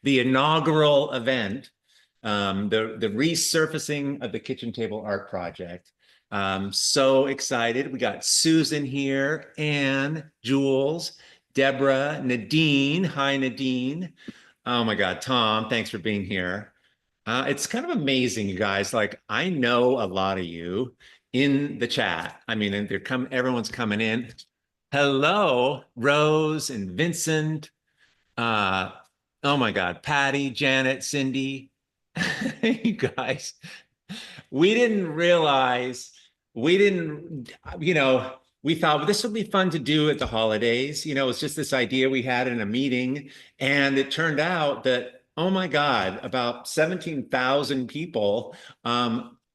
the inaugural event, the resurfacing of the kitchen table art project. So excited. We got Susan here, Anne, Jules, Deborah, Nadine. Hi, Nadine. Oh my God, Tom, thanks for being here. It's kind of amazing, you guys. Like, I know a lot of you in the chat. I mean, and everyone's coming in. Hello, Rose and Vincent. Uh, oh my God, Patty, Janet, Cindy. You guys, we didn't realize, we didn't, we thought, well, this would be fun to do at the holidays. It's just this idea we had in a meeting. And it turned out that, oh my God, about 17,000 people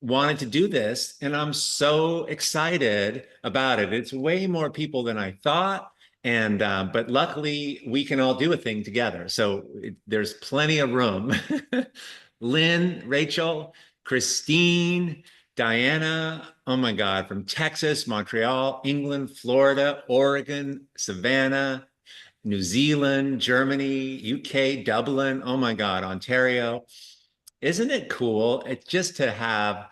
wanted to do this. And I'm so excited about it. It's way more people than I thought. And but luckily we can all do a thing together. So there's plenty of room. Lynn, Rachel, Christine, Diana, oh my God, from Texas, Montreal, England, Florida, Oregon, Savannah, New Zealand, Germany, UK, Dublin, oh my God, Ontario. Isn't it cool? It's just to have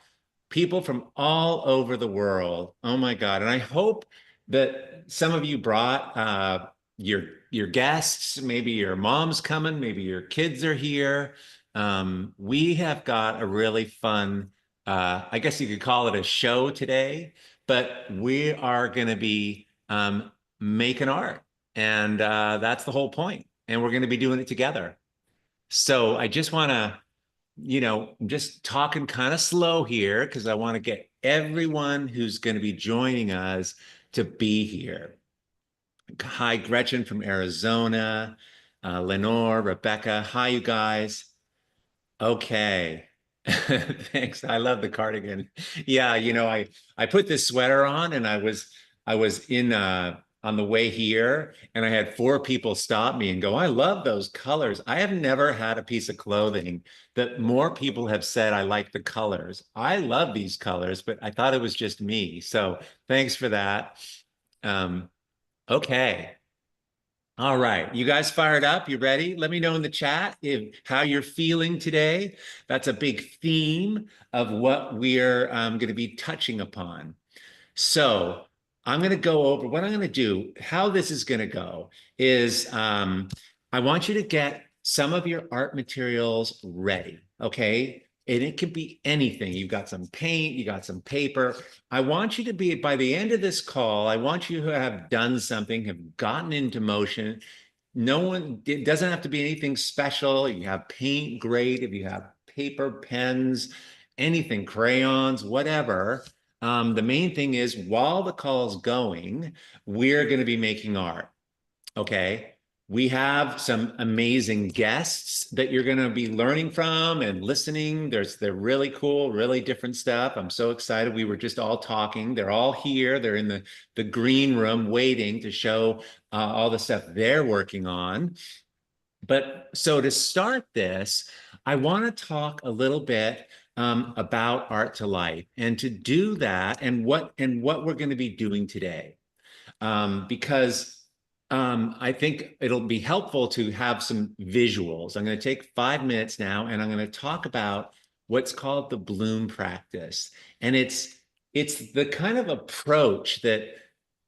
people from all over the world. Oh my God. And I hope that some of you brought your guests, maybe your mom's coming, maybe your kids are here. We have got a really fun, I guess you could call it a show today, but we are going to be making art. And that's the whole point. And we're going to be doing it together. So I just want to, I'm just talking kind of slow here because I want to get everyone who's going to be joining us to be here. Hi, Gretchen from Arizona, Lenore, Rebecca. Hi, you guys. Okay. Thanks. I love the cardigan. Yeah, I put this sweater on and I was in on the way here and I had four people stop me and go, "I love those colors." I have never had a piece of clothing that more people have said I like the colors. I love these colors, but I thought it was just me. So thanks for that. Okay. All right, you guys fired up? You ready? Let me know in the chat how you're feeling today. That's a big theme of what we're going to be touching upon. So I'm going to go over what I'm going to do. How this is going to go is I want you to get some of your art materials ready, okay? And it could be anything. You've got some paint, you got some paper. I want you to be, by the end of this call, I want you to have done something, have gotten into motion. It doesn't have to be anything special. You have paint, great. If you have paper, pens, anything, crayons, whatever. The main thing is while the call is going, we're going to be making art. Okay. We have some amazing guests that you're going to be learning from and listening. They're really cool, really different stuff. I'm so excited. We were just all talking. They're all here. They're in the green room waiting to show all the stuff they're working on. But so to start this, I want to talk a little bit about Art to Life, and to do that, and what we're going to be doing today, because I think it'll be helpful to have some visuals. I'm going to take 5 minutes now, and I'm going to talk about what's called the bloom practice, and it's the kind of approach that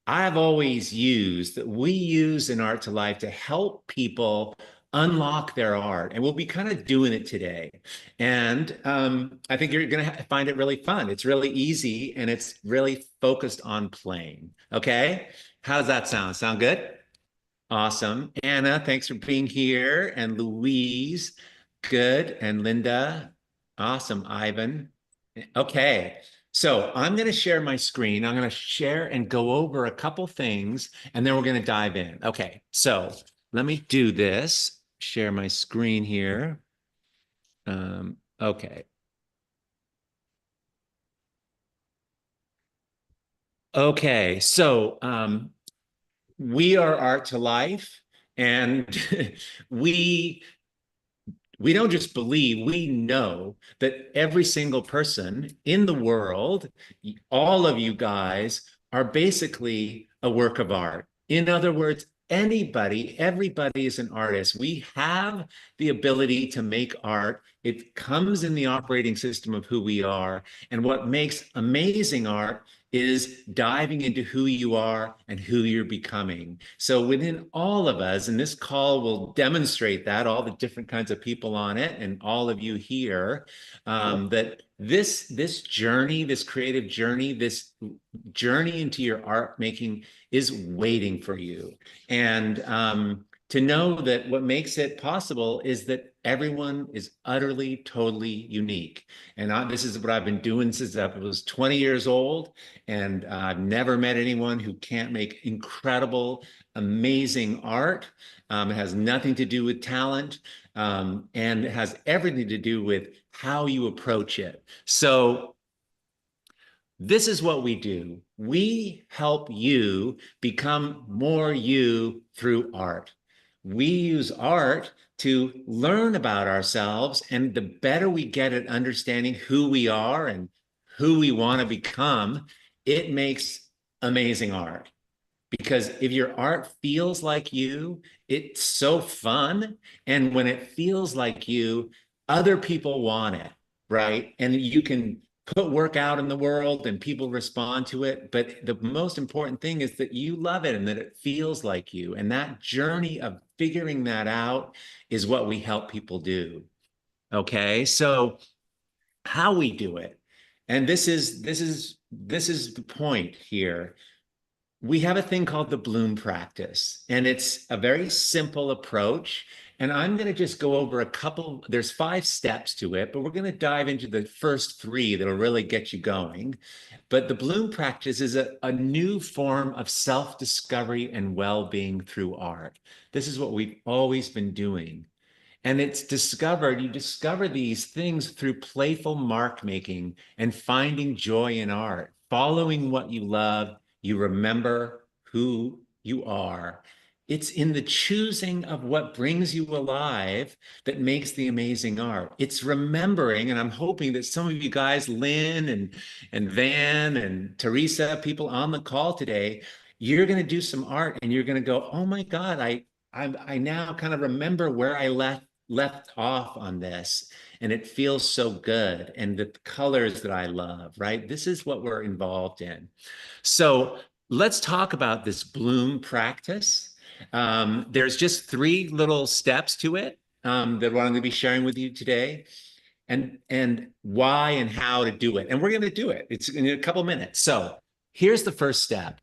I've always used, that we use in Art to Life to help people unlock their art. And we'll be kind of doing it today. And I think you're going to find it really fun. It's really easy and it's really focused on playing. Okay. How does that sound? Sound good? Awesome. Anna, thanks for being here. And Louise, good. And Linda, awesome. Ivan. Okay. So I'm going to share my screen. I'm going to share and go over a couple things, and then we're going to dive in. Okay. So let me do this. Share my screen here. Okay. Okay. So we are Art to Life, and we don't just believe, we know that every single person in the world, all of you guys, are basically a work of art. In other words, everybody is an artist. We have the ability to make art. It comes in the operating system of who we are. And what makes amazing art is diving into who you are and who you're becoming. So within all of us, and this call will demonstrate that, all the different kinds of people on it, and all of you here, that this journey, this creative journey, this journey into your art making is waiting for you. And to know that what makes it possible is that everyone is utterly, totally unique. And this is what I've been doing since I was 20 years old. And I've never met anyone who can't make incredible, amazing art. It has nothing to do with talent, and it has everything to do with how you approach it. So this is what we do. We help you become more you through art. We use art to learn about ourselves, and the better we get at understanding who we are and who we want to become, it makes amazing art. Because if your art feels like you, it's so fun. And when it feels like you, other people want it, right? And you can put work out in the world and people respond to it. But the most important thing is that you love it and that it feels like you. And that journey of figuring that out is what we help people do. Okay, so how we do it, and this is the point here. We have a thing called the bloom practice, and it's a very simple approach. And I'm going to just go over a couple, there's 5 steps to it, but we're going to dive into the first 3 that'll really get you going. But the bloom practice is a new form of self-discovery and well-being through art. This is what we've always been doing. And it's you discover these things through playful mark making and finding joy in art, following what you love. You remember who you are. It's in the choosing of what brings you alive that makes the amazing art. It's remembering, and I'm hoping that some of you guys, Lynn and Van and Teresa, people on the call today, you're going to do some art and you're going to go, oh my God, I now kind of remember where I left off on this, and it feels so good, and the colors that I love, right? This is what we're involved in. So let's talk about this bloom practice. There's just 3 little steps to it that I'm going to be sharing with you today, and why and how to do it. And we're going to do it. It's in a couple minutes. So here's the first step.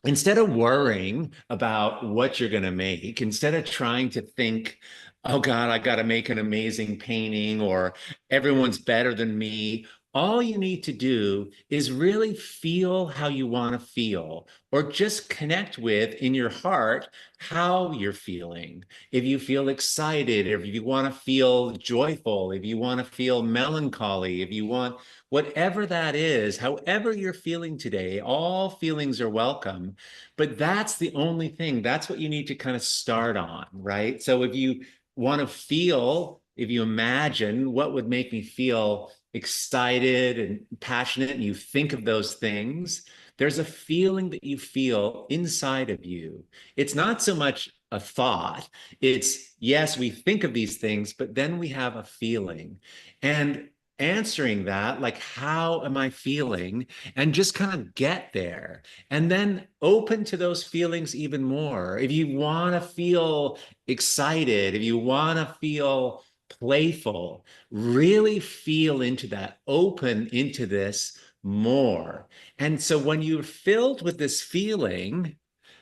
Instead of worrying about what you're going to make, instead of trying to think, oh God, I got to make an amazing painting, or everyone's better than me, all you need to do is really feel how you want to feel, or just connect with in your heart how you're feeling. If you feel excited, if you want to feel joyful, if you want to feel melancholy, if you want whatever that is, however you're feeling today, all feelings are welcome. But that's the only thing. That's what you need to kind of start on, right? So if you want to feel, if you imagine what would make me feel excited and passionate, and you think of those things, there's a feeling that you feel inside of you. It's not so much a thought. It's, yes, we think of these things, but then we have a feeling. And answering that, like, how am I feeling? And just kind of get there. And then open to those feelings even more. If you want to feel excited, if you want to feel playful, really feel into that, open into this more. And so when you're filled with this feeling,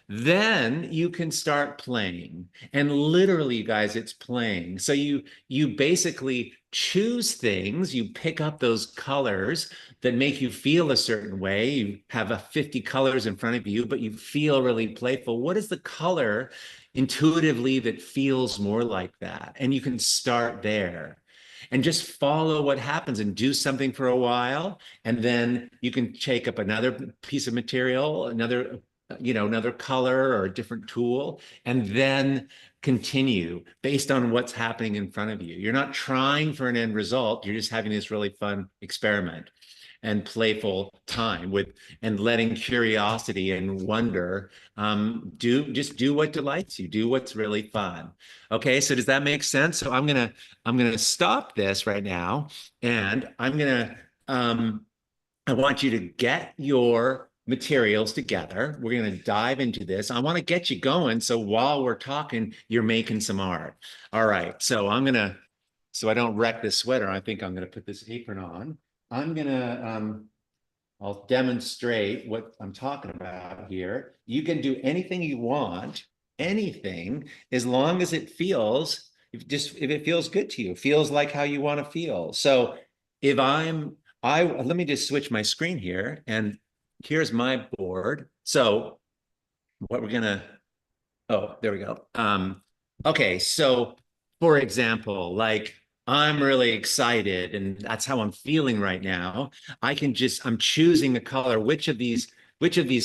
then you can start playing. And literally, you guys, it's playing. So you basically choose things, you pick up those colors that make you feel a certain way. You have 50 colors in front of you, but you feel really playful. What is the color intuitively that feels more like that? And you can start there and just follow what happens and do something for a while. And then you can take up another piece of material, another color or a different tool, and then continue based on what's happening in front of you. You're not trying for an end result. You're just having this really fun experiment. and playful time with and letting curiosity and wonder just do what delights you, do what's really fun. Okay, so does that make sense? So I'm gonna stop this right now, and I want you to get your materials together. We're going to dive into this. I want to get you going. So while we're talking, you're making some art. All right. So I don't wreck this sweater, I think I'm going to put this apron on. I'm going to, I'll demonstrate what I'm talking about here. You can do anything you want, anything, as long as it feels, if it feels good to you, feels like how you want to feel. So if let me just switch my screen here, and here's my board. So what we're gonna, oh, there we go. Okay, so for example, like I'm really excited and that's how I'm feeling right now. I'm choosing a color. Which of these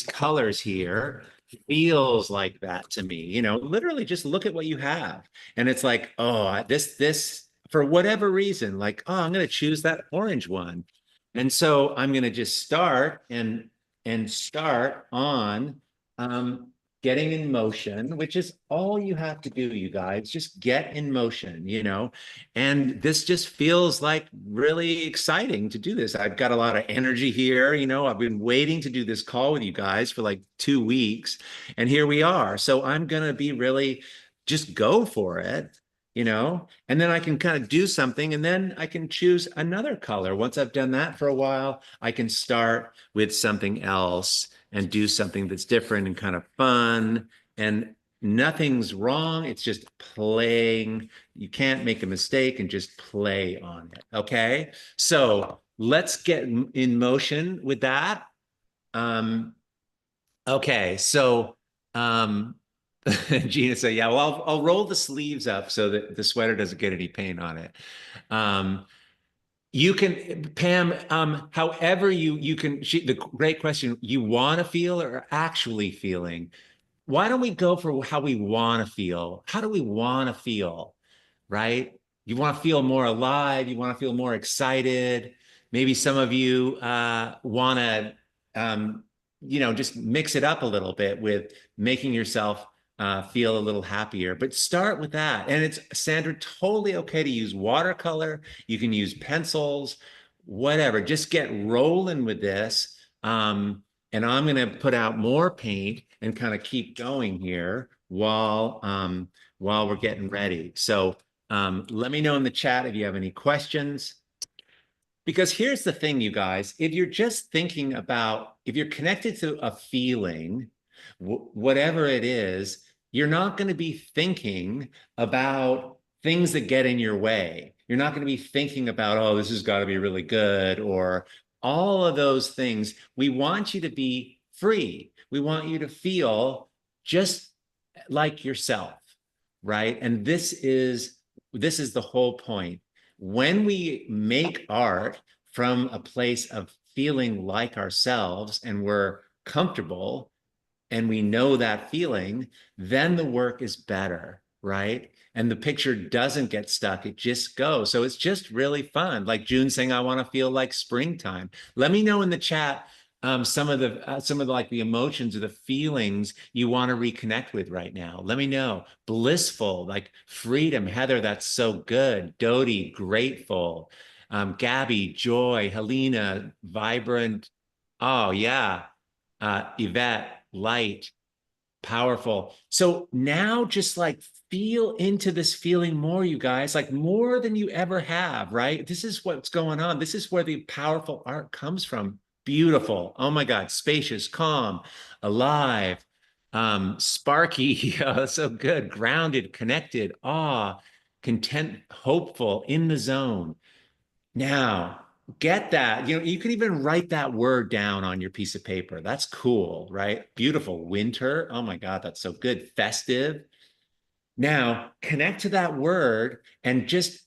colors here feels like that to me? Literally just look at what you have. And it's like, oh, this, for whatever reason, like, oh, I'm gonna choose that orange one. And so I'm gonna just start and start on getting in motion, which is all you have to do, you guys. Just get in motion. And this just feels like really exciting to do this. I've got a lot of energy here. I've been waiting to do this call with you guys for like 2 weeks, and here we are. So I'm going to be really just go for it. And then I can kind of do something, and then I can choose another color. Once I've done that for a while, I can start with something else and do something that's different and kind of fun, and nothing's wrong. It's just playing. You can't make a mistake and just play on it. Okay. So let's get in motion with that. Okay. So, Gina said, yeah, well, I'll roll the sleeves up so that the sweater doesn't get any paint on it. You can, Pam, however you can, the great question, you want to feel or actually feeling? Why don't we go for how we want to feel? How do we want to feel? Right? You want to feel more alive. You want to feel more excited. Maybe some of you want to, just mix it up a little bit with making yourself feel a little happier. But start with that. And it's, Sandra, totally okay to use watercolor. You can use pencils, whatever. Just get rolling with this. And I'm going to put out more paint and kind of keep going here while we're getting ready. So let me know in the chat if you have any questions. Because here's the thing, you guys, if you're just thinking about, if you're connected to a feeling, whatever it is, you're not going to be thinking about things that get in your way. You're not going to be thinking about, oh, this has got to be really good, or all of those things. We want you to be free. We want you to feel just like yourself, right? And this is the whole point. When we make art from a place of feeling like ourselves and we're comfortable and we know that feeling, then the work is better, right? And the picture doesn't get stuck, it just goes. So it's just really fun. Like June saying, I want to feel like springtime. Let me know in the chat some of the like the emotions or the feelings you want to reconnect with right now. Let me know. Blissful, like freedom. Heather, that's so good. Dodie, grateful. Gabby, joy. Helena, vibrant. Oh yeah. Yvette, light, powerful. So now just like feel into this feeling more, you guys, like more than you ever have, right? This is what's going on. This is where the powerful art comes from. Beautiful. Oh my God. Spacious, calm, alive, sparky. Oh, so good. Grounded, connected, awe, content, hopeful, in the zone. Now, get that. You can even write that word down on your piece of paper. That's cool, right? Beautiful. Winter. Oh my God, that's so good. Festive. Now, connect to that word and just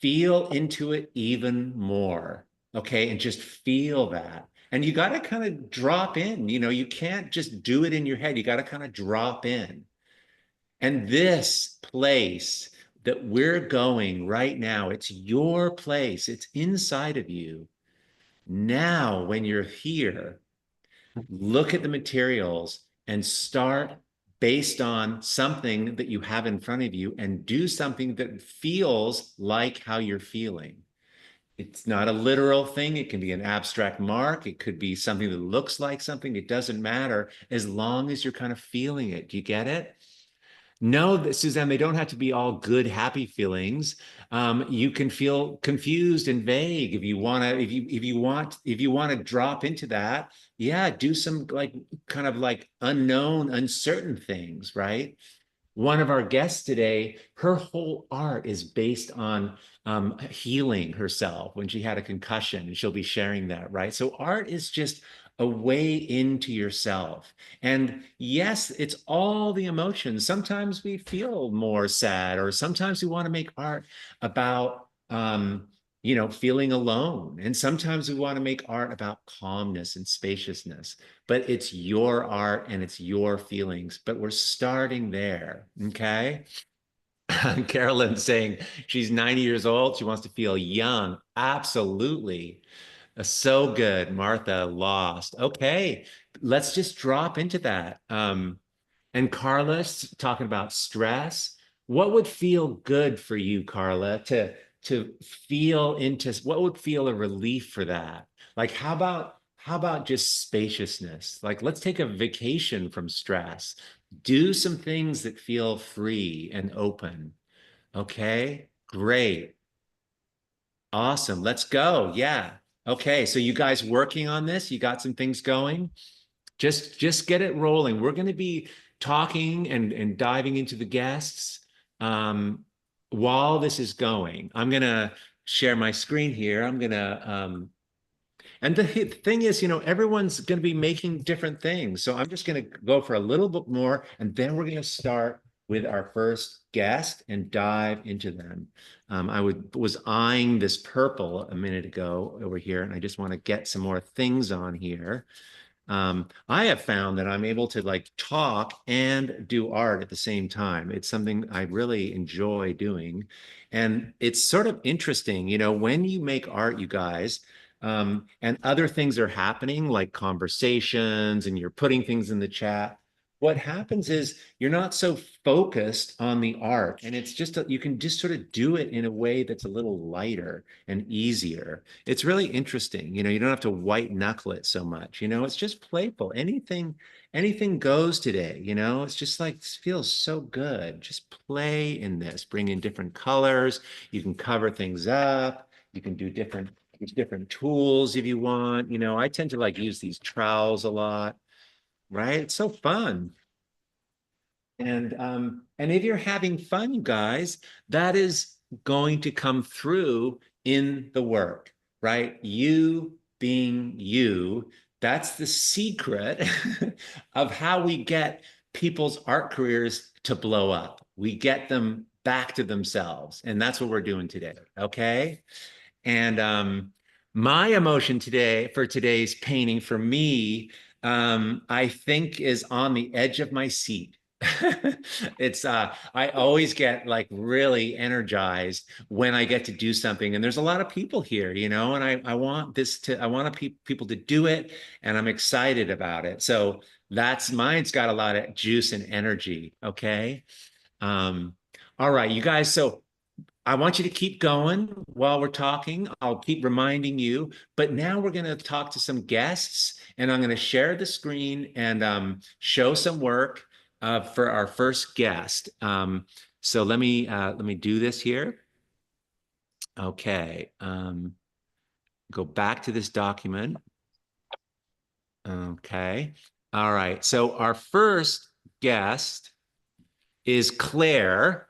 feel into it even more. Okay. And just feel that. And you got to kind of drop in. You can't just do it in your head. You got to kind of drop in. And this place that we're going right now, it's your place, it's inside of you. Now, when you're here, look at the materials and start based on something that you have in front of you and do something that feels like how you're feeling. It's not a literal thing. It can be an abstract mark. It could be something that looks like something. It doesn't matter as long as you're kind of feeling it. Do you get it? No, Suzanne, they don't have to be all good, happy feelings. You can feel confused and vague if you want to, if you want to drop into that. Yeah, do some like kind of like unknown, uncertain things, right? One of our guests today, her whole art is based on healing herself when she had a concussion, and she'll be sharing that, right? So art is just a way into yourself. And yes, it's all the emotions. Sometimes we feel more sad, or sometimes we want to make art about feeling alone. And sometimes we want to make art about calmness and spaciousness, but it's your art and it's your feelings. But we're starting there. Okay. Carolyn saying she's 90 years old. She wants to feel young. Absolutely. So good. Martha lost. Okay. Let's just drop into that. And Carla's talking about stress. What would feel good for you, Carla, to feel into what would feel a relief for that? Like how about just spaciousness? Like let's take a vacation from stress. Do some things that feel free and open. Okay, great. Awesome. Let's go. Yeah. Okay, so you guys working on this? You got some things going? Just get it rolling. We're going to be talking and diving into the guests while this is going. I'm going to share my screen here. I'm going to and the thing is, everyone's going to be making different things. So I'm just going to go for a little bit more, and then we're going to start with our first guest and dive into them. Was eyeing this purple a minute ago over here, and I just want to get some more things on here. I have found that I'm able to like talk and do art at the same time. It's something I really enjoy doing. And it's sort of interesting, when you make art, you guys, and other things are happening like conversations and you're putting things in the chat. What happens is you're not so focused on the art, and it's just you can just sort of do it in a way that's a little lighter and easier. It's really interesting. You don't have to white knuckle it so much. It's just playful. Anything goes today. It's just like, this feels so good. Just play in this, bring in different colors. You can cover things up. You can do different tools if you want. I tend to like use these trowels a lot, right? It's so fun. And if you're having fun, you guys, that is going to come through in the work, right? You being you, that's the secret of how we get people's art careers to blow up. We get them back to themselves. And that's what we're doing today. Okay. And my emotion today for today's painting for me, I think is on the edge of my seat. It's I always get like really energized when I get to do something, and there's a lot of people here, and I want I want people to do it, and I'm excited about it. So that's mine's got a lot of juice and energy. Okay. Um, all right, you guys. So I want you to keep going while we're talking. I'll keep reminding you, but now we're going to talk to some guests, and I'm going to share the screen and show some work for our first guest. So let me do this here. Okay, go back to this document. Okay, all right. So our first guest is Claire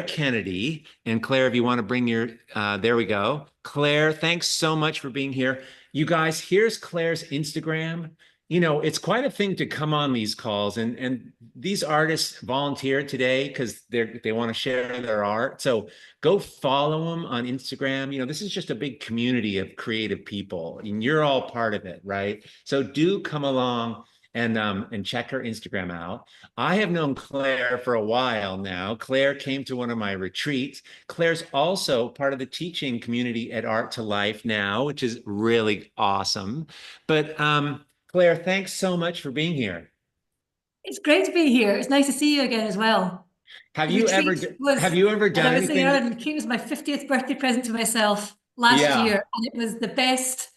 Kennedy. And Claire, if you want to bring there we go. Claire, thanks so much for being here. You guys, here's Claire's Instagram. It's quite a thing to come on these calls, and these artists volunteered today because they want to share their art. So go follow them on Instagram. This is just a big community of creative people, and you're all part of it, right? So do come along and check her Instagram out. I have known Claire for a while now. Claire came to one of my retreats. Claire's also part of the teaching community at Art to Life now, which is really awesome. But Claire, thanks so much for being here. It's great to be here. It's nice to see you again as well. Have The you ever retreat was, have you ever as done I was saying earlier, anything? the retreat was my 50th birthday present to myself last Yeah. year, and it was the best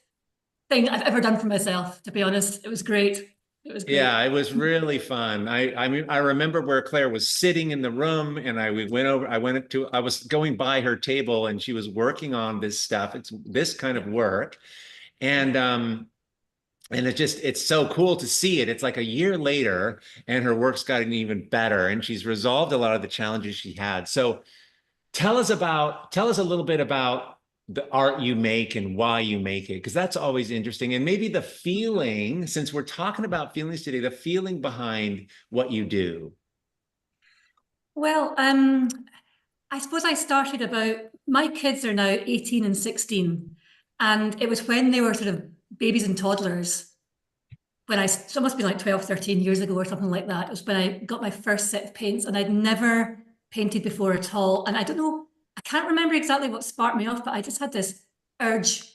thing I've ever done for myself, to be honest. It was great. It was Yeah, great. it was really fun. I mean I remember where Claire was sitting in the room and we went over I was going by her table and she was working on this stuff. It's this kind of Yeah, work. yeah. And it's so cool to see it. It's like a year later and her work's gotten even better and she's resolved a lot of the challenges she had. So tell us a little bit about the art you make and why you make it, because that's always interesting. And maybe the feeling, since we're talking about feelings today, the feeling behind what you do. Well, I suppose I started about, my kids are now 18 and 16, and it was when they were sort of babies and toddlers so it must be like 12, 13 years ago or something like that. It was when I got my first set of paints and I'd never painted before at all. And I don't know, I can't remember exactly what sparked me off, but I just had this urge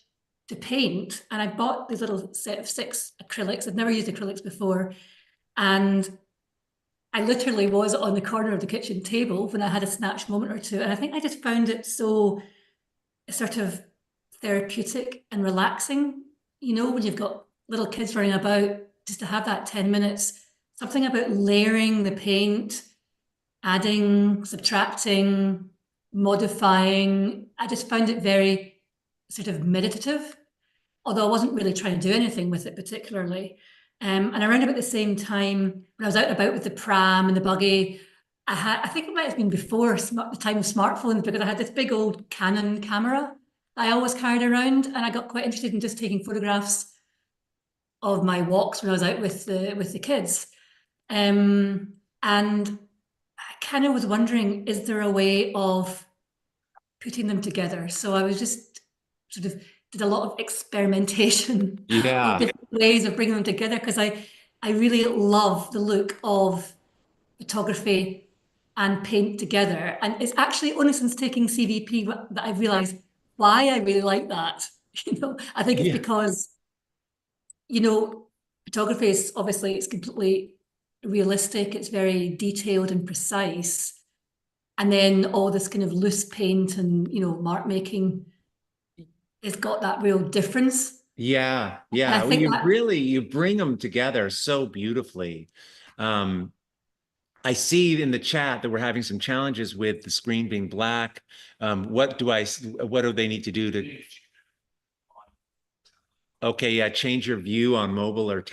to paint. And I bought this little set of 6 acrylics. I'd never used acrylics before. And I literally was on the corner of the kitchen table when I had a snatch moment or two. And I think I just found it so sort of therapeutic and relaxing, when you've got little kids running about, just to have that 10 minutes, something about layering the paint, adding, subtracting, modifying. I just found it very sort of meditative, although I wasn't really trying to do anything with it particularly. And around about the same time, when I was out and about with the pram and the buggy, I think it might have been before the time of smartphones, because I had this big old Canon camera I always carried around, and I got quite interested in just taking photographs of my walks when I was out with the kids. And I kind of was wondering, is there a way of putting them together? So I was just sort of did a lot of experimentation of Yeah. different ways of bringing them together, because I really love the look of photography and paint together. And it's actually only since taking CVP that I've realized why I really like that. I think it's Yeah. because, you know, photography is obviously it's completely realistic, it's very detailed and precise. And then all this kind of loose paint and, mark making has got that real difference. Yeah. And I Yeah. Well, think that, you bring them together so beautifully. Um, I see in the chat that we're having some challenges with the screen being black. What do they need to do to, okay, yeah, change your view on mobile or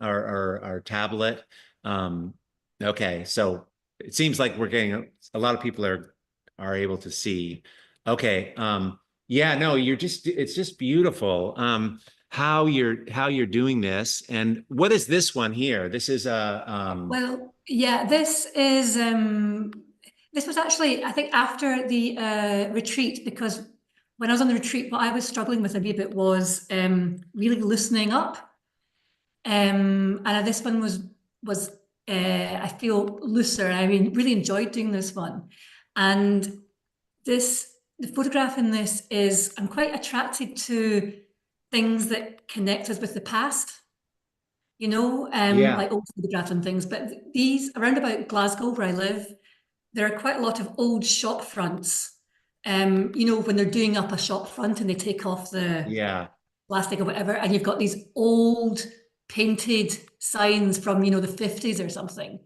or tablet. Um, okay, so it seems like we're getting a lot of people are able to see. Okay, yeah, no, it's just beautiful. How you're doing this, and what is this one here? This is a well, yeah, this was actually, I think, after the retreat, because when I was on the retreat, what I was struggling with a wee bit was really loosening up. And this one was I feel looser. I mean, really enjoyed doing this one. And the photograph in this is, I'm quite attracted to things that connect us with the past, yeah, like old photographs and things. But these, around about Glasgow, where I live, there are quite a lot of old shop fronts. When they're doing up a shop front and they take off the yeah, plastic or whatever, and you've got these old painted signs from, the 50s or something.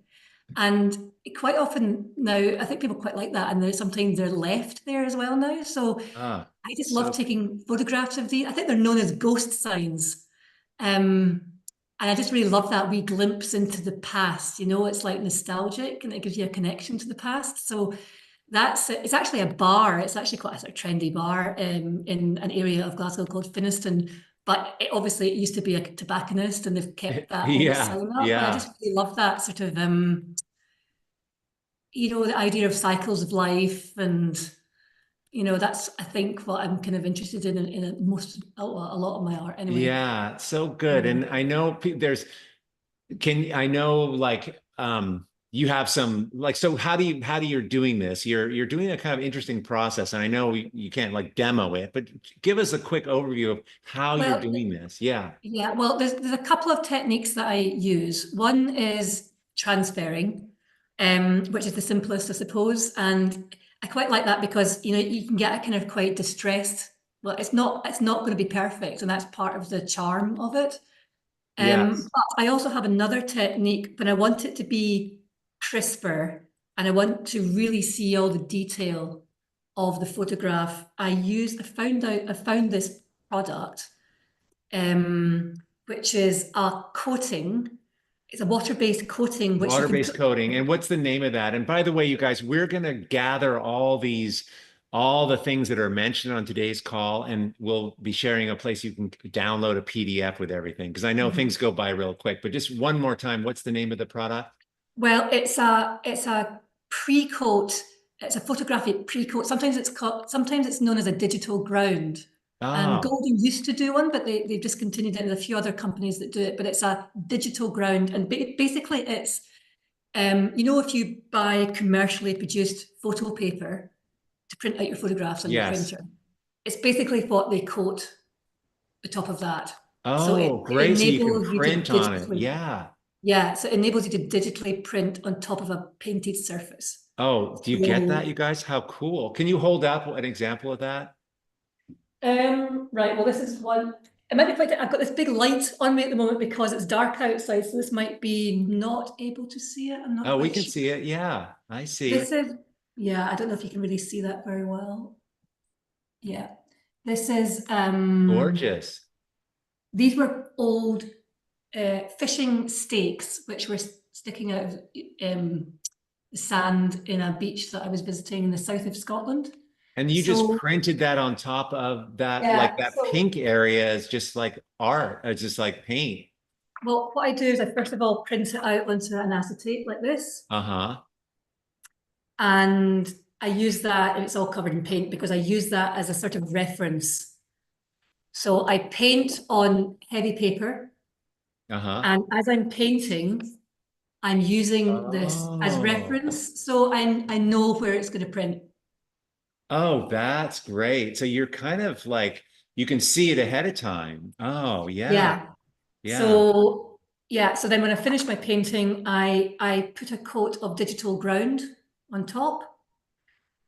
And quite often now, I think people quite like that. And sometimes they're left there as well now. So ah, I just love so taking photographs of these. I think they're known as ghost signs. Um, and I just really love that wee glimpse into the past. It's like nostalgic and it gives you a connection to the past. So it's actually a bar. It's actually quite a sort of trendy bar in an area of Glasgow called Finnieston. But obviously, it used to be a tobacconist, and they've kept that old yeah, sign up. And I yeah. just really love that sort of, the idea of cycles of life, and that's, I think, what I'm kind of interested in a lot of my art anyway. Yeah, so good. Um, And I know there's I know like you have some like, so how do you're doing this? You're doing a kind of interesting process, and I know you can't like demo it, but give us a quick overview of how you're Well, doing this. Yeah. yeah, well, there's a couple of techniques that I use. One is transferring, which is the simplest, I suppose. And I quite like that because, you know, you can get a kind of quite distressed. Well, it's not going to be perfect, and that's part of the charm of it. Yes. But I also have another technique when I want it to be crisper and I want to really see all the detail of the photograph. I found this product, um, which is a coating. It's a water-based coating which you can Water-based put. coating. And what's the name of that? And by the way, you guys, we're going to gather all the things that are mentioned on today's call, and we'll be sharing a place you can download a PDF with everything, because I know Mhm. things go by real quick. But just one more time, what's the name of the product? Well, it's a pre-coat. It's a photographic pre-coat. Sometimes it's known as a digital ground. And Oh, Golden used to do one, but they've discontinued it. There's a few other companies that do it, but it's a digital ground. And basically it's, you know, if you buy commercially produced photo paper to print out your photographs on your yes. printer, it's basically what they coat the top of that. So Oh, it great. So you can enables you to print on it. digitally, Yeah. yeah, so it enables you to digitally print on top of a painted surface. Oh, do you get that, So, you guys? How cool. Can you hold up an example of that? right, well, this is one. It might be quite, I've got this big light on me at the moment because it's dark outside, so this might be not able to see it. I'm not Oh, we quite can sure. see it. Yeah, I see. This is, yeah, I don't know if you can really see that very well. Yeah. This is, Gorgeous. these were old fishing stakes, which were sticking out of the sand in a beach that I was visiting in the south of Scotland. And you just So, printed that on top of that, like yeah, that so, pink area is just like art. It's just like paint. well, what I do is I first of all print it out onto an acetate like this, Uh-huh. and I use that, and it's all covered in paint because I use that as a sort of reference. So I paint on heavy paper, Uh-huh. and as I'm painting, I'm using this as Oh. reference, so I know where it's going to print. Oh, that's great. So you're kind of like you can see it ahead of time. Oh, yeah. Yeah. Yeah. So yeah, so then when I finish my painting, I put a coat of digital ground on top,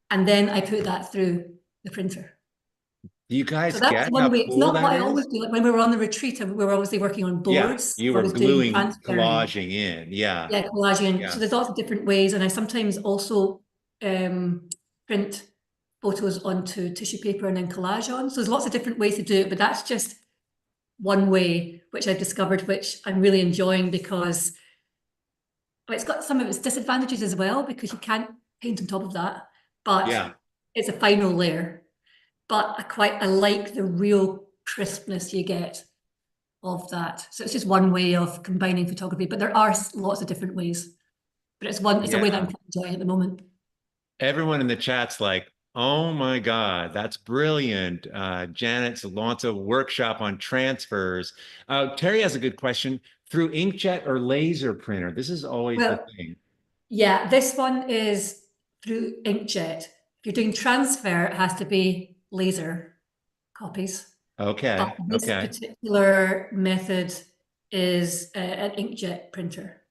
and then I put that through the printer. Do you So guys that's get how one way. It's cool not what that I always is? do. Like when we were on the retreat, we were obviously working on Yeah, boards. you So I were was doing gluing, transferring, collaging in. Yeah. yeah, collaging. So Yeah. there's lots of different ways, and I sometimes also print photos onto tissue paper and then collage on. So there's lots of different ways to do it, but that's just one way which I've discovered, which I'm really enjoying because well, it's got some of its disadvantages as well because you can't paint on top of that, but Yeah. it's a final layer. But I like the real crispness you get of that. So it's just one way of combining photography, but there are lots of different ways. But it's a way that I'm Yeah. quite enjoying at the moment. Everyone in the chat's like, oh my God, that's brilliant. Janet's launched a workshop on transfers. Terry has a good question. Through inkjet or laser printer? This is always the Well, thing. yeah, this one is through inkjet. If you're doing transfer, it has to be laser copies. But Okay. this Okay. particular method is an inkjet printer.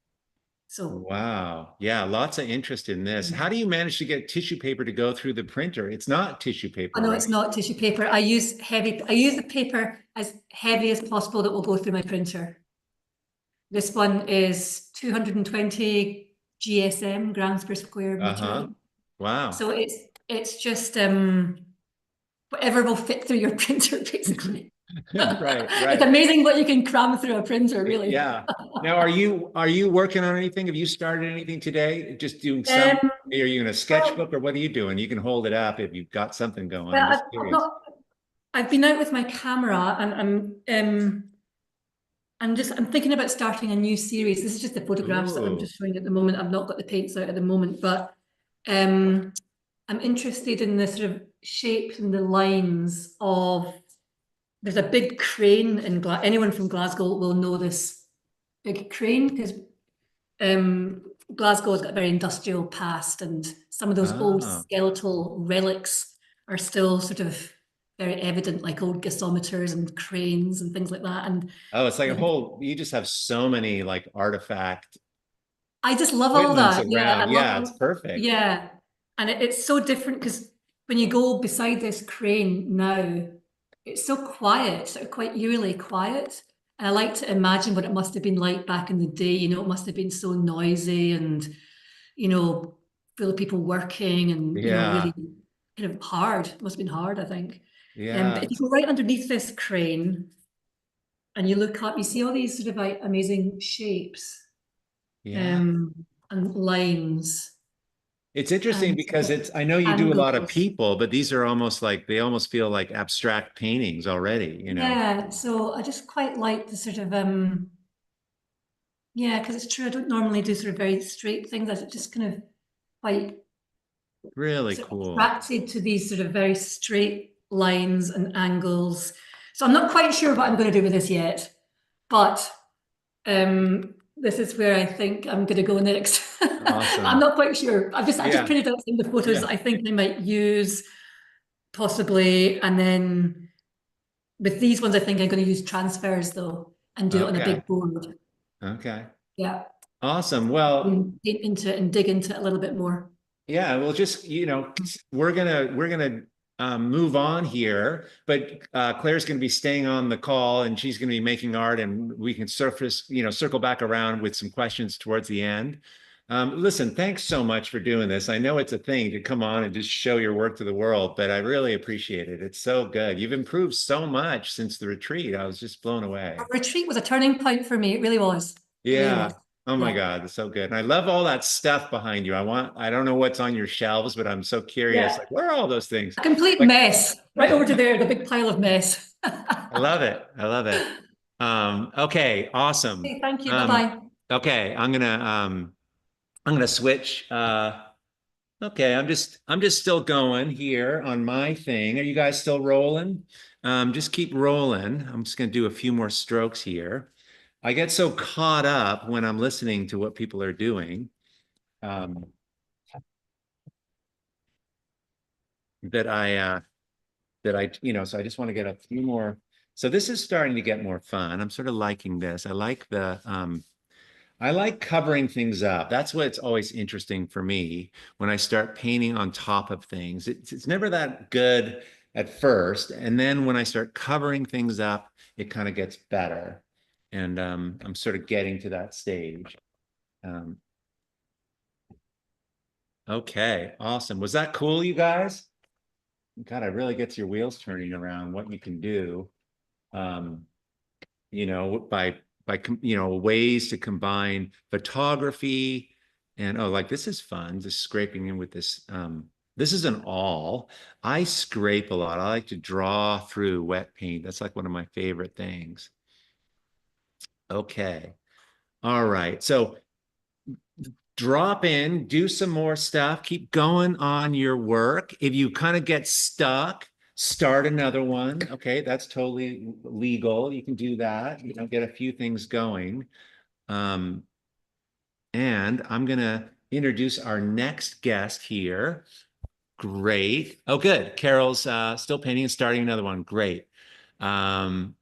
So, Wow. Yeah, lots of interest in this. How do you manage to get tissue paper to go through the printer? It's not tissue I paper, know right? it's not tissue paper. I use the paper as heavy as possible that will go through my printer. This one is 220 GSM, grams per square meter. Uh-huh. Wow. So it's just whatever will fit through your printer, basically. Right, It's right. amazing what you can cram through a printer, really. Yeah. Now, are you working on anything? Have you started anything today? Just doing some, Um, are you in a well, sketchbook or what are you doing? You can hold it up if you've got something going. well, I'm just I've curious. not. I've been out with my camera, and I'm thinking about starting a new series. This is just the photographs that I'm Ooh. just showing at the moment. I've not got the paints out at the moment, but um, I'm interested in the sort of shapes and the lines of. There's a big crane in Anyone from Glasgow will know this big crane because um, Glasgow's got a very industrial past, and some of those old Oh, skeletal relics are still sort of very evident, like old gasometers and cranes and things like that. And oh, it's like a um, whole, you just have so many like artifact I just love all equipments that. Yeah, I around. love Yeah, it's all, perfect. yeah. And it's so different because when you go beside this crane now, it's so quiet, sort of quite eerily quiet. And I like to imagine what it must have been like back in the day. You know, it must have been so noisy and, you know, full of people working and, you know, Yeah, really kind of hard. It must have been hard, I think. But yeah, if you go right underneath this crane and you look up, you see all these sort of like amazing shapes yeah. um, and lines It's interesting and because it's, I know you do a lot of angles. people, but these are almost like, they almost feel like abstract paintings already, you know? Yeah, so I just quite like the sort of yeah, because it's true, I don't normally do sort of very straight things. I just kind of quite Really sort of cool. attracted to these sort of very straight lines and angles. So I'm not quite sure what I'm going to do with this yet, but this is where I think I'm going to go next. I'm Awesome. not quite sure. I just Yeah, printed out some of the photos yeah. that I think I might use possibly, and then with these ones, I think I'm going to use transfers though and do it on a Okay. big board. Okay. Yeah, Awesome. Well, and get into it and dig into it a little bit more. yeah, well, just, we're gonna move on here, but Claire's gonna be staying on the call and she's gonna be making art and we can circle back around with some questions towards the end. Listen, thanks so much for doing this. I know it's a thing to come on and just show your work to the world, but I really appreciate it. It's so good. You've improved so much since the retreat. I was just blown Our away. retreat was a turning point for me. It really was. It really Yeah. was. Oh my Yeah. God, it's so good. And I love all that stuff behind you. I don't know what's on your shelves, but I'm so curious. Yeah. Like, what are all those things? A complete Like, mess. Right over to there, the big pile of mess. I love it. I love it. Okay, awesome. Okay, thank you. Um, Bye-bye. okay, I'm gonna switch. Okay, I'm just still going here on my thing. Are you guys still rolling? Just keep rolling. I'm just gonna do a few more strokes here. I get so caught up when I'm listening to what people are doing. Um, that so I just want to get a few more. So this is starting to get more fun. I'm sort of liking this. I like covering things up. That's what's always interesting for me when I start painting on top of things. It's never that good at first. And then when I start covering things up, it kind of gets better. And I'm sort of getting to that stage. Um, okay, awesome. Was that cool, you guys? God, it really gets your wheels turning around what you can do. Um, by ways to combine photography and oh, like this is fun, just scraping in with this. This is an awl. I scrape a lot. I like to draw through wet paint. That's like one of my favorite things. Okay. All right. So drop in, do some more stuff, keep going on your work. If you kind of get stuck, start another one. Okay, that's totally legal. You can do that, get a few things going. Um, and I'm going to introduce our next guest here. Great. Oh, good. Carol's still painting and starting another one. Great. Um,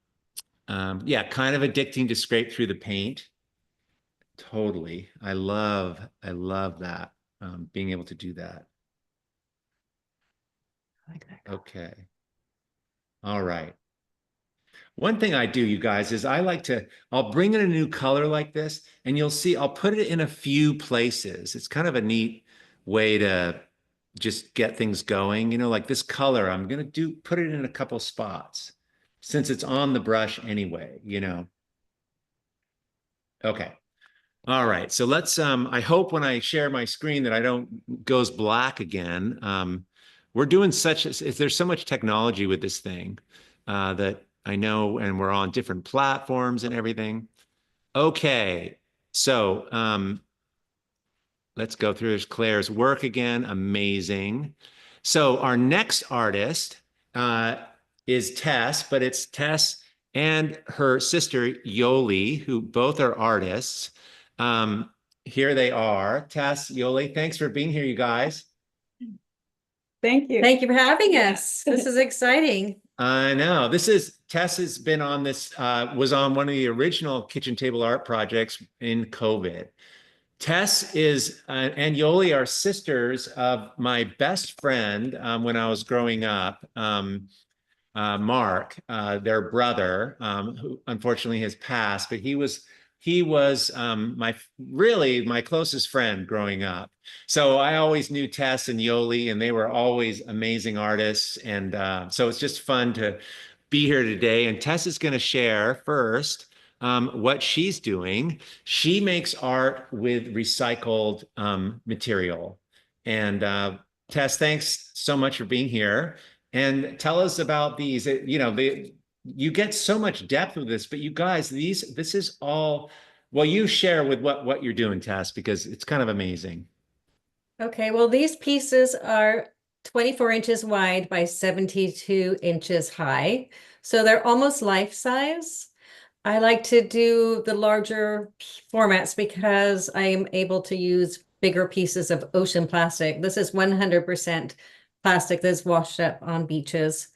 yeah, kind of addicting to scrape through the paint. Totally. I love that. Being able to do that. I like that. Okay. All right. One thing I do, you guys, is I'll bring in a new color like this, and you'll see I'll put it in a few places. It's kind of a neat way to just get things going. Like this color, I'm gonna put it in a couple spots since it's on the brush anyway. Okay. All right. So I hope when I share my screen that I don't goes black again. We're doing there's so much technology with this thing that I know, and we're on different platforms and everything. Okay. So let's go through. There's Claire's work again. Amazing. So our next artist uh, is Tess, but it's Tess and her sister Yoli, who both are artists. Um, Here they are. Tess, Yoli, thanks for being here, you guys. Thank you. Thank you for having us. This is exciting. I know. Tess has been on this, was on one of the original kitchen table art projects in COVID. Tess and Yoli are sisters of my best friend when I was growing up, Mark, their brother, who unfortunately has passed, but he was my closest friend growing up. So I always knew Tess and Yoli, and they were always amazing artists. And so it's just fun to be here today. And Tess is going to share first what she's doing. She makes art with recycled material. And Tess, thanks so much for being here. And tell us about these. You get so much depth with this, but you guys, this is all, well, you share with what you're doing, Tess, because it's kind of amazing. Okay, well, these pieces are 24 inches wide by 72 inches high. So they're almost life size. I like to do the larger formats because I am able to use bigger pieces of ocean plastic. This is 100% plastic that's washed up on beaches.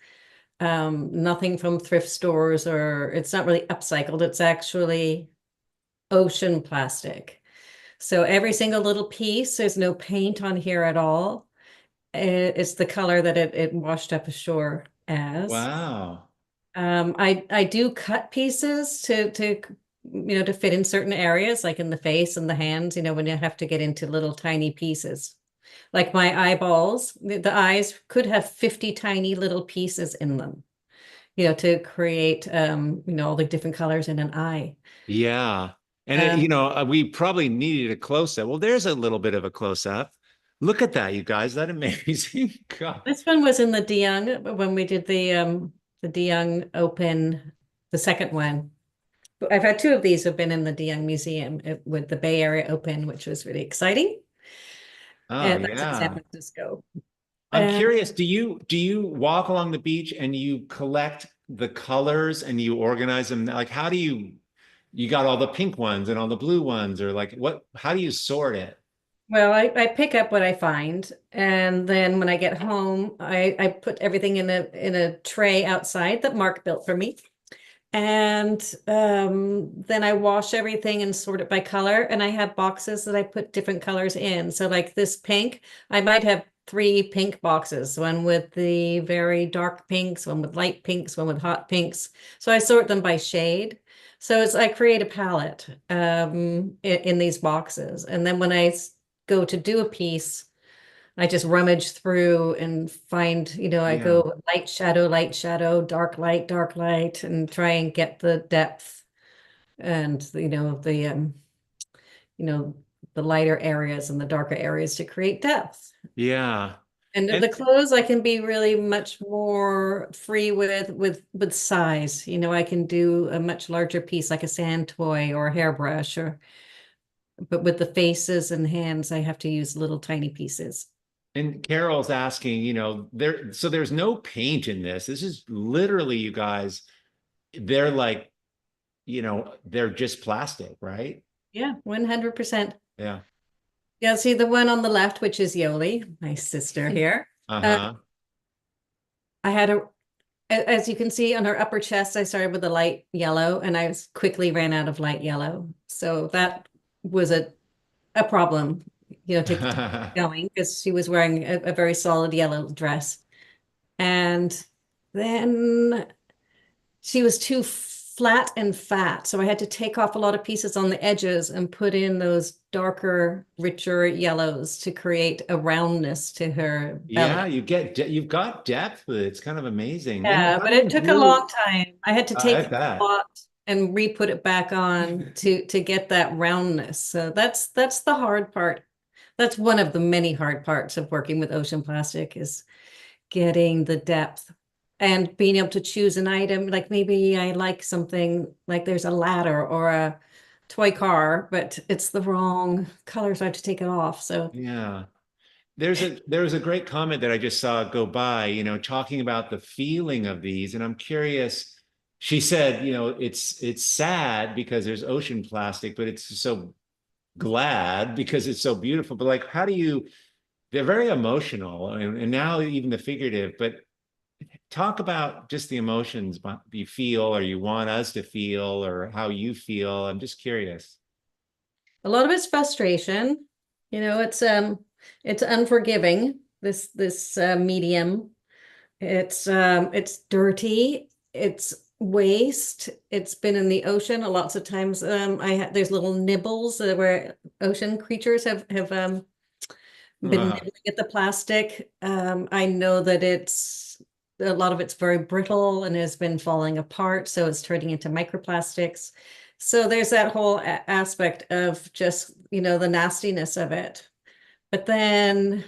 Nothing from thrift stores, or it's not really upcycled. It's actually ocean plastic. So every single little piece, there's no paint on here at all. It's the color that it washed up ashore as. Wow. I do cut pieces to to fit in certain areas, like in the face and the hands, when you have to get into little tiny pieces. Like my eyeballs, the eyes could have 50 tiny little pieces in them, to create all the different colors in an eye. Yeah. And we probably needed a close-up. Well, there's a little bit of a close-up. Look at that, you guys. That amazing. God. This one was in the De Young when we did the De Young Open, the second one. I've had two of these have been in the De Young Museum with the Bay Area Open, which was really exciting. Oh, And that's in yeah. San Francisco. I'm curious, do you walk along the beach and you collect the colors and you organize them? Like, how do you got all the pink ones and all the blue ones, or like how do you sort it? Well, I pick up what I find, and then when I get home, I put everything in a tray outside that Mark built for me. And then I wash everything and sort it by color. And I have boxes that I put different colors in. So like this pink, I might have 3 pink boxes, one with the very dark pinks, one with light pinks, one with hot pinks. So I sort them by shade. So I create a palette in these boxes. And then when I go to do a piece, I just rummage through and find, I go light, shadow, dark light, and try and get the depth and, the lighter areas and the darker areas to create depth. Yeah. And the clothes I can be really much more free with size. I can do a much larger piece like a sand toy or a hairbrush, but with the faces and hands, I have to use little tiny pieces. And Carol's asking, so there's no paint in this. This is literally, you guys, they're like, they're just plastic, right? Yeah, 100%. Yeah. Yeah, see the one on the left, which is Yoli, my sister here. Uh-huh. I had as you can see on her upper chest, I started with a light yellow and I quickly ran out of light yellow. So that was a problem, to keep going, because she was wearing a very solid yellow dress. And then she was too flat and fat. So I had to take off a lot of pieces on the edges and put in those darker, richer yellows to create a roundness to her belly. Yeah, you've got depth with it. It's kind of amazing. Yeah, but it took a long time. I had to take it a lot and re-put it back on to get that roundness. So that's the hard part. That's one of the many hard parts of working with ocean plastic, is getting the depth and being able to choose an item. Like maybe I like something, like there's a ladder or a toy car, but it's the wrong color, so I have to take it off. So yeah. There's a great comment that I just saw go by, talking about the feeling of these. And I'm curious, she said, you know, it's sad because there's ocean plastic, but it's so glad because it's so beautiful. But like, how do you, they're very emotional and now even the figurative, but talk about just the emotions you feel or you want us to feel or how you feel. I'm just curious. A lot of it's frustration. You know, it's unforgiving, this medium. It's dirty, it's waste, it's been in the ocean. Lots of times there's little nibbles where ocean creatures have been nibbling at the plastic. I know that a lot of it's very brittle and has been falling apart, so it's turning into microplastics. So there's that whole aspect of just, you know, the nastiness of it. But then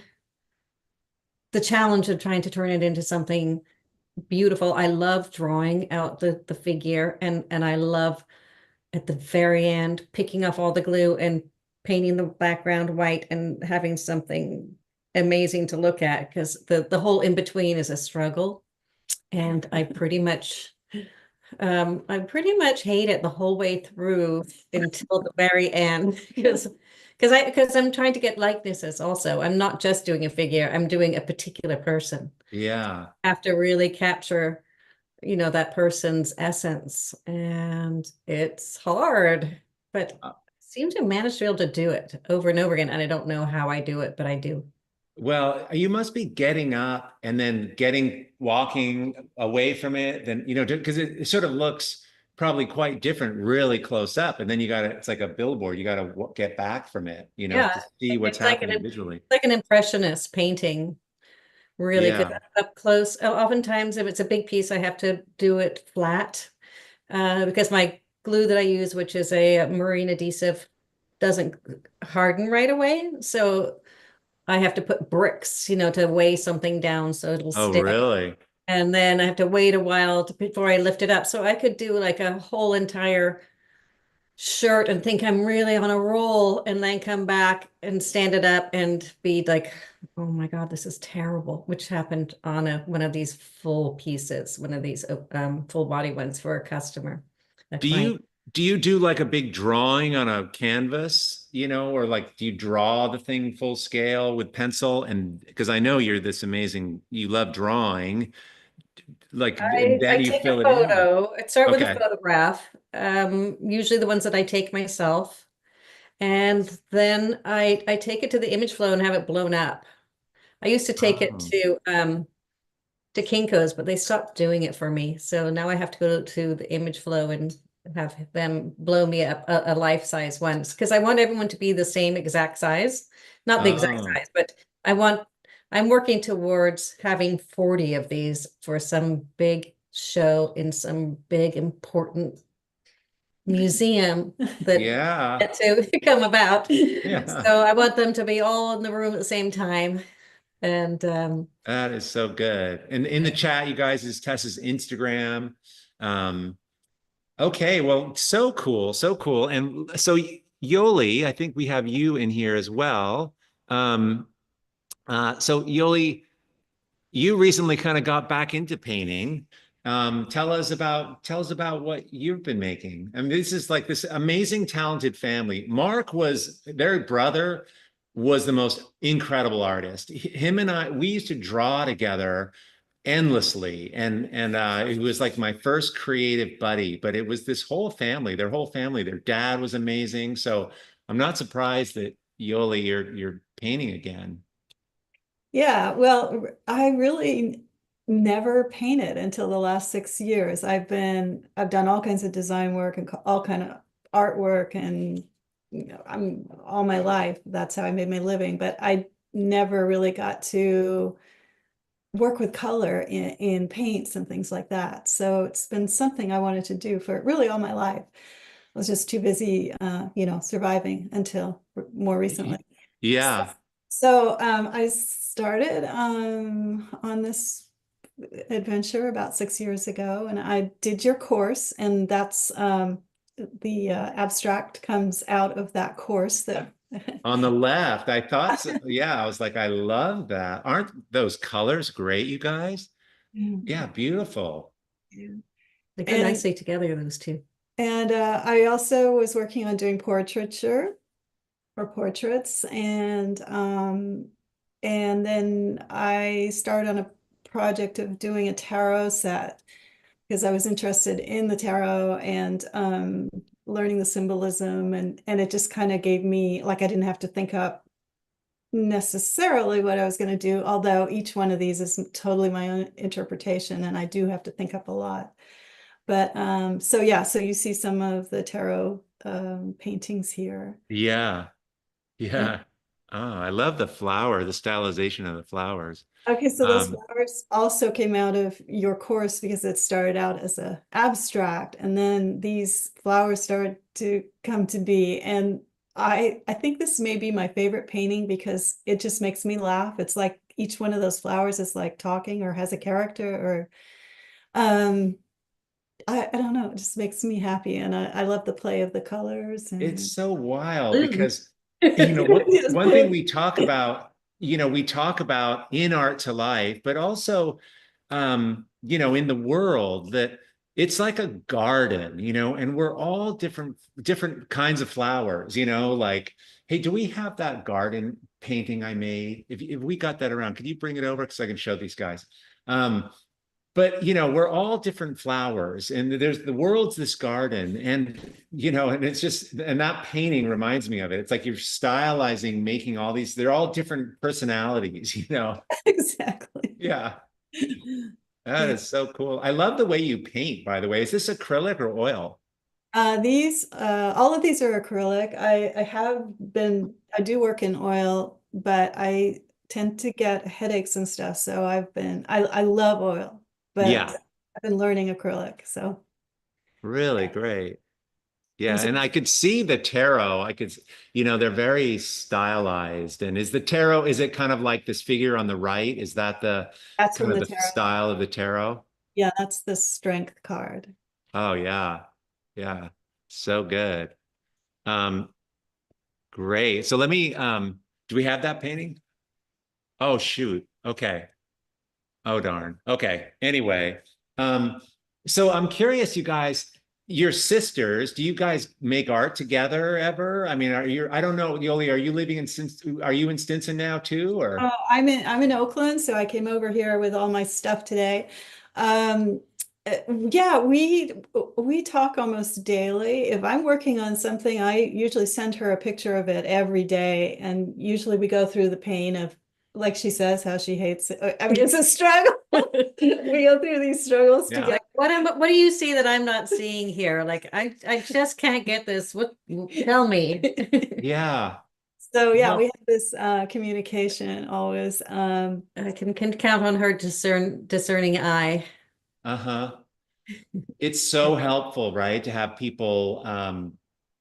the challenge of trying to turn it into something beautiful. I love drawing out the figure, and I love at the very end picking off all the glue and painting the background white and having something amazing to look at, because the whole in between is a struggle. And I pretty much hate it the whole way through until the very end, because I'm trying to get likenesses also. I'm not just doing a figure, I'm doing a particular person. Yeah. I have to really capture, you know, that person's essence, and it's hard, but I seem to manage to be able to do it over and over again. And I don't know how I do it, but I do. Well, you must be getting up and then walking away from it, then, you know, because it sort of looks probably quite different, really close up. And then it's like a billboard. You got to get back from it, you know, Yeah, to see what's it's like happening visually. like an impressionist painting, really, because Yeah. up close, oftentimes if it's a big piece, I have to do it flat, because my glue that I use, which is a marine adhesive, doesn't harden right away. So I have to put bricks, you know, to weigh something down so it'll Oh, stick. really? And then I have to wait a while before I lift it up. So I could do like a whole entire shirt and think I'm really on a roll, and then come back and stand it up and be like, oh my God, this is terrible, which happened on one of these full pieces, one of these full body ones for a customer. Do you do like a big drawing on a canvas, you know, or like do you draw the thing full scale with pencil? And because I know you're this amazing, you love drawing, like, and I then you take a fill it in. photo. I start with a Okay. photograph, usually the ones that I take myself. And then I take it to the image flow and have it blown up. I used to take it Oh. to Kinko's, but they stopped doing it for me. So now I have to go to the image flow and have them blow me up a life-size ones, because I want everyone to be the same exact size. Not the exact Oh. size, but I'm working towards having 40 of these for some big show in some big important museum that Yeah. get to come about. Yeah. So I want them to be all in the room at the same time. And That is so good. And in the chat, you guys, is Tess's Instagram. Okay, well, so cool, so cool. And so Yoli, I think we have you in here as well. So Yoli, you recently kind of got back into painting. Tell us about what you've been making. I mean, this is like this amazing, talented family. Mark was their brother was the most incredible artist. Him and I, we used to draw together endlessly, and it was like my first creative buddy. But it was this whole family, their whole family. Their dad was amazing. So I'm not surprised that Yoli, you're painting again. Yeah, well, I really never painted until the last 6 years. I've done all kinds of design work and all kind of artwork, and you know, I'm all my life. That's how I made my living. But I never really got to work with color in paints and things like that. So it's been something I wanted to do for really all my life. I was just too busy, you know, surviving until more recently. Yeah. So I started on this adventure about 6 years ago, and I did your course, and that's the abstract comes out of that course that On the left, I thought so. Yeah, I was like, I love that. Aren't those colors great, you guys? Yeah, beautiful. Yeah. They go And- nicely together, those two. And I also was working on doing portraiture or portraits, and then I started on a project of doing a tarot set because I was interested in the tarot and learning the symbolism, and it just kind of gave me, like, I didn't have to think up necessarily what I was going to do, although each one of these is totally my own interpretation and I do have to think up a lot. But so yeah, so you see some of the tarot paintings here. Yeah. Yeah. Oh, I love the flower, the stylization of the flowers. Okay, so those Um, flowers also came out of your course because it started out as a abstract, and then these flowers started to come to be. And I think this may be my favorite painting because it just makes me laugh. It's like each one of those flowers is like talking or has a character, or um I don't know, it just makes me happy, and I love the play of the colors it's and so wild Blue. because, you know, Yes, one thing blue. we talk about, you know, we talk about in Art to Life, but also, you know, in the world, that it's like a garden, you know, and we're all different kinds of flowers, you know, like, hey, do we have that garden painting I made? If we got that around, could you bring it over? Because I can show these guys. But you know, we're all different flowers, and there's the world's this garden, and you know, and it's just, and that painting reminds me of it. It's like you're stylizing, making all these, they're all different personalities, you know. Exactly. Yeah, that is so cool. I love the way you paint, by the way. Is this acrylic or oil? All of these are acrylic. I do work in oil, but I tend to get headaches and stuff. So I love oil, but Yeah, I've been learning acrylic. So really great. Yeah, these are, and I could see the tarot. You know, they're very stylized. And is the tarot, is it kind of like this figure on the right? Is that the that's kind from of the the tarot. style of the tarot? Yeah, that's the strength card. Oh yeah. Yeah. So good. Um, great. So let me do we have that painting? Oh shoot. Okay. Oh darn. Okay. Anyway, um, so I'm curious, you guys, your sisters, do you guys make art together ever? I mean, I don't know, Yoli, are you living in Stinson? Are you in Stinson now too, or? Oh, I'm in Oakland, so I came over here with all my stuff today. Um, yeah, we talk almost daily. If I'm working on something, I usually send her a picture of it every day, and usually we go through the pain of, like she says, how she hates it. I mean, it's a struggle. We go through these struggles Yeah. together. What do you see that I'm not seeing here? Like I just can't get this. What tell me? Yeah. So yeah, No. we have this communication always. I can count on her discerning eye. Uh-huh. It's so helpful, right? To have people,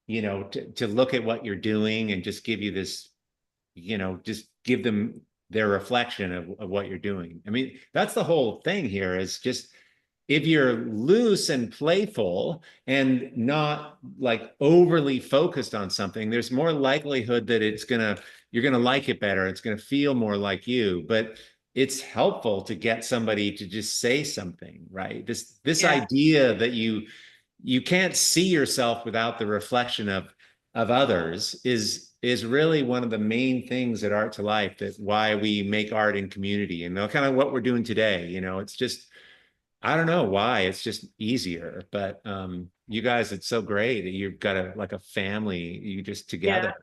you know, to look at what you're doing and just give you this, you know, just give them their reflection of what you're doing. I mean, that's the whole thing here, is just if you're loose and playful and not like overly focused on something, there's more likelihood that you're gonna like it better. It's gonna feel more like you. But it's helpful to get somebody to just say something, right? This Yeah. idea that you can't see yourself without the reflection of others is really one of the main things at Art to Life, that why we make art in community, and kind of what we're doing today. You know, it's just, I don't know why, it's just easier. But you guys, it's so great that you've got like a family, you just together.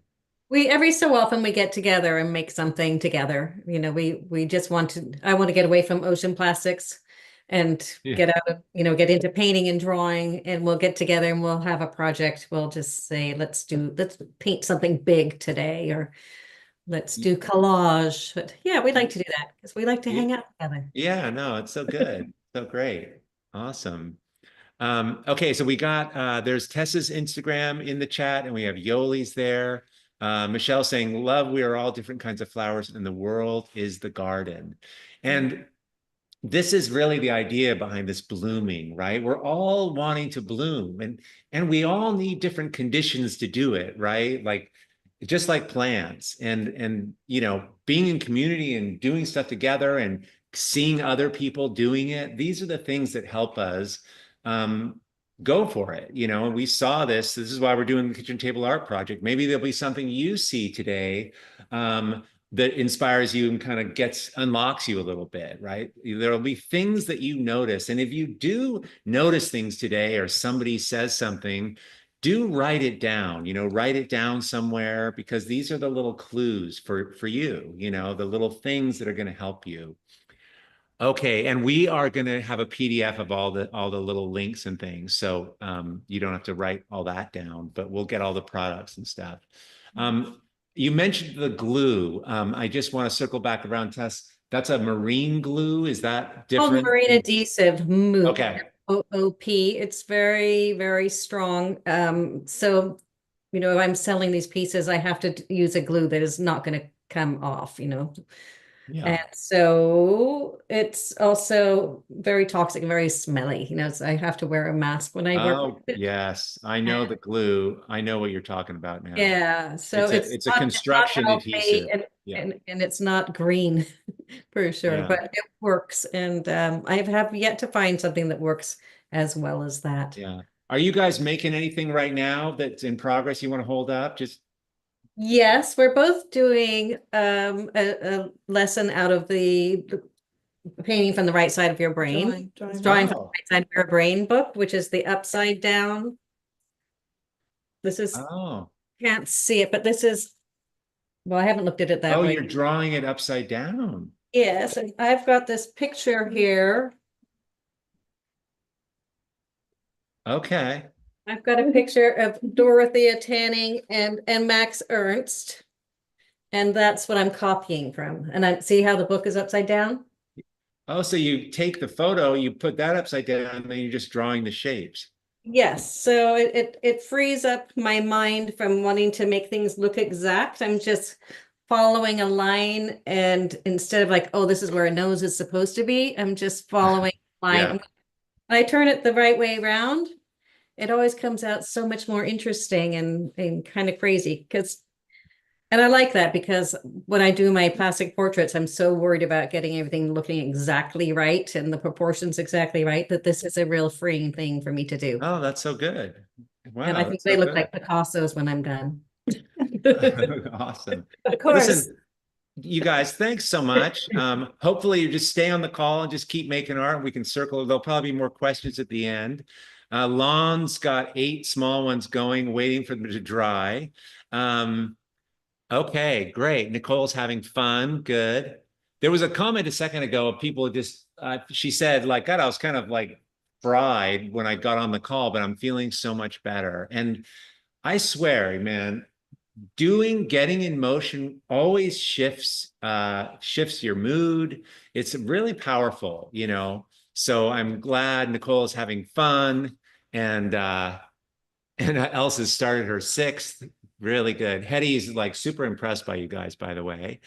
We every so often we get together and make something together. You know, we just I want to get away from ocean plastics and Yeah. get out of, get into painting and drawing, and we'll get together and we'll have a project. We'll just say, let's paint something big today, or let's do collage. But yeah, we like to do that because we like to hang out together. Yeah, no, it's so good. So great. Awesome. Okay, so we got there's Tess's Instagram in the chat, and we have Yoli's there. Michelle saying, love, we are all different kinds of flowers, and the world is the garden. And this is really the idea behind this blooming, right? We're all wanting to bloom, and we all need different conditions to do it, right? Like just like plants, and you know, being in community and doing stuff together and seeing other people doing it. These are the things that help us go for it. You know, and we saw this. This is why we're doing the kitchen table art project. Maybe there'll be something you see today that inspires you and kind of unlocks you a little bit, right? There'll be things that you notice. And if you do notice things today or somebody says something, do write it down, you know, write it down somewhere, because these are the little clues for you, you know, the little things that are going to help you. Okay, and we are going to have a PDF of all the little links and things, so you don't have to write all that down, but we'll get all the products and stuff. You mentioned the glue. I just want to circle back around, Tess. That's a marine glue. Is that different? Marine adhesive, MOOP. Okay. OOP. It's very, very strong. So, you know, if I'm selling these pieces, I have to use a glue that is not going to come off, you know. Yeah. And so it's also very toxic and very smelly. You know, so I have to wear a mask when I work with it. Yes. I know the glue. I know what you're talking about now. Yeah. So it's a construction adhesive. And it's not green for sure, but it works. And I have yet to find something that works as well as that. Yeah. Are you guys making anything right now that's in progress you want to hold up? Just Yes, we're both doing a lesson out of the painting from the right side of your brain. Drawing from the right side of your brain book, which is the upside down. This is, can't see it, but this is, well, I haven't looked at it that way. Oh, you're drawing it upside down. Yes, and I've got this picture here. Okay. I've got a picture of Dorothea Tanning and Max Ernst, and that's what I'm copying from. And I see how the book is upside down. Oh, so you take the photo, you put that upside down, and then you're just drawing the shapes. Yes, so it frees up my mind from wanting to make things look exact. I'm just following a line, and instead of like, oh, this is where a nose is supposed to be, I'm just following a line. Yeah. When I turn it the right way around, it always comes out so much more interesting and kind of crazy. And I like that, because when I do my plastic portraits, I'm so worried about getting everything looking exactly right and the proportions exactly right, that this is a real freeing thing for me to do. Oh, that's so good. Wow. And I think they look like Picasso's when I'm done. Awesome. Of course. Listen, you guys, thanks so much. Hopefully you just stay on the call and just keep making art. We can circle. There'll probably be more questions at the end. Lon's got 8 small ones going, waiting for them to dry. Okay, great. Nicole's having fun. Good. There was a comment a second ago of people just, she said, like, God, I was kind of like fried when I got on the call, but I'm feeling so much better. And I swear, man, getting in motion always shifts your mood. It's really powerful, you know. So I'm glad Nicole is having fun, and Elsa's started her 6th. Really good. Hetty's like super impressed by you guys, by the way.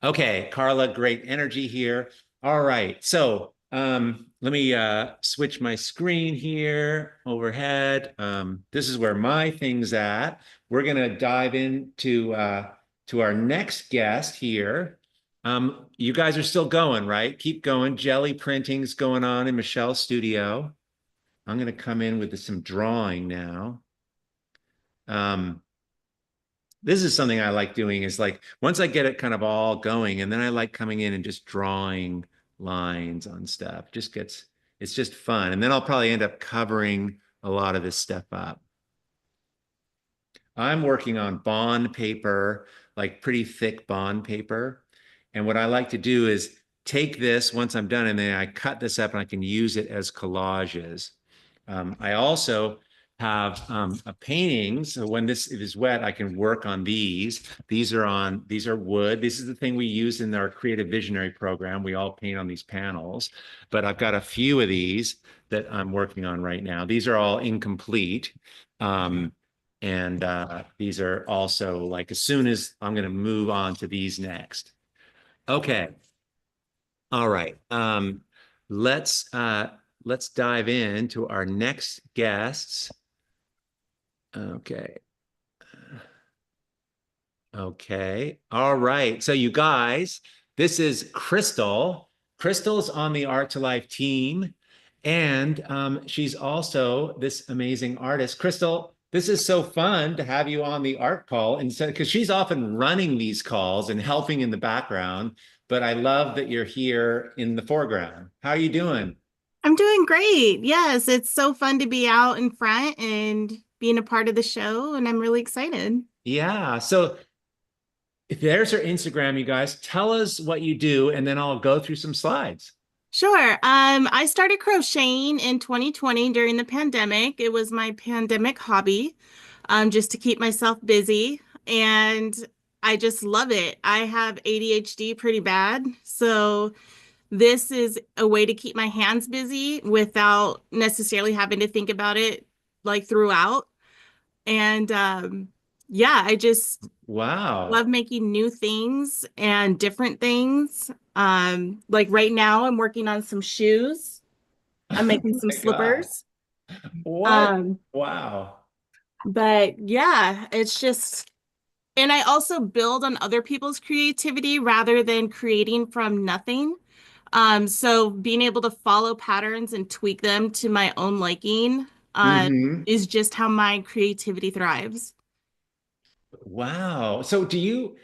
Okay, Carla, great energy here. All right, so let me switch my screen here overhead. This is where my thing's at. We're gonna dive into to our next guest here. You guys are still going, right? Keep going. Jelly printing's going on in Michelle's studio. I'm gonna come in with some drawing now. This is something I like doing, is like, once I get it kind of all going, and then I like coming in and just drawing lines on stuff. It's just fun. And then I'll probably end up covering a lot of this stuff up. I'm working on bond paper, like pretty thick bond paper. And what I like to do is take this once I'm done, and then I cut this up and I can use it as collages. I also have a painting, so when it is wet, I can work on these. These are wood. This is the thing we use in our creative visionary program. We all paint on these panels, but I've got a few of these that I'm working on right now. These are all incomplete. And these are also, like, as soon as I'm going to move on to these next. Okay. All right. Let's dive into our next guests. Okay. Okay. All right. So you guys, this is Crystal. Crystal's on the Art to Life team, And she's also this amazing artist. Crystal, this is so fun to have you on the art call, and so because she's often running these calls and helping in the background, but I love that you're here in the foreground. How are you doing? I'm doing great. Yes, it's so fun to be out in front and being a part of the show, and I'm really excited. Yeah. So if there's her Instagram, you guys, tell us what you do, and then I'll go through some slides. Sure. I started crocheting in 2020 during the pandemic. It was my pandemic hobby, just to keep myself busy, and I just love it. I have ADHD pretty bad, so this is a way to keep my hands busy without necessarily having to think about it like throughout. And yeah, I just Wow. love making new things and different things. Like right now, I'm working on some shoes. I'm making Oh some my God. slippers. What? Um, Wow. but yeah, it's just, and I also build on other people's creativity rather than creating from nothing. So being able to follow patterns and tweak them to my own liking, Hmm. is just how my creativity thrives. Wow. So do you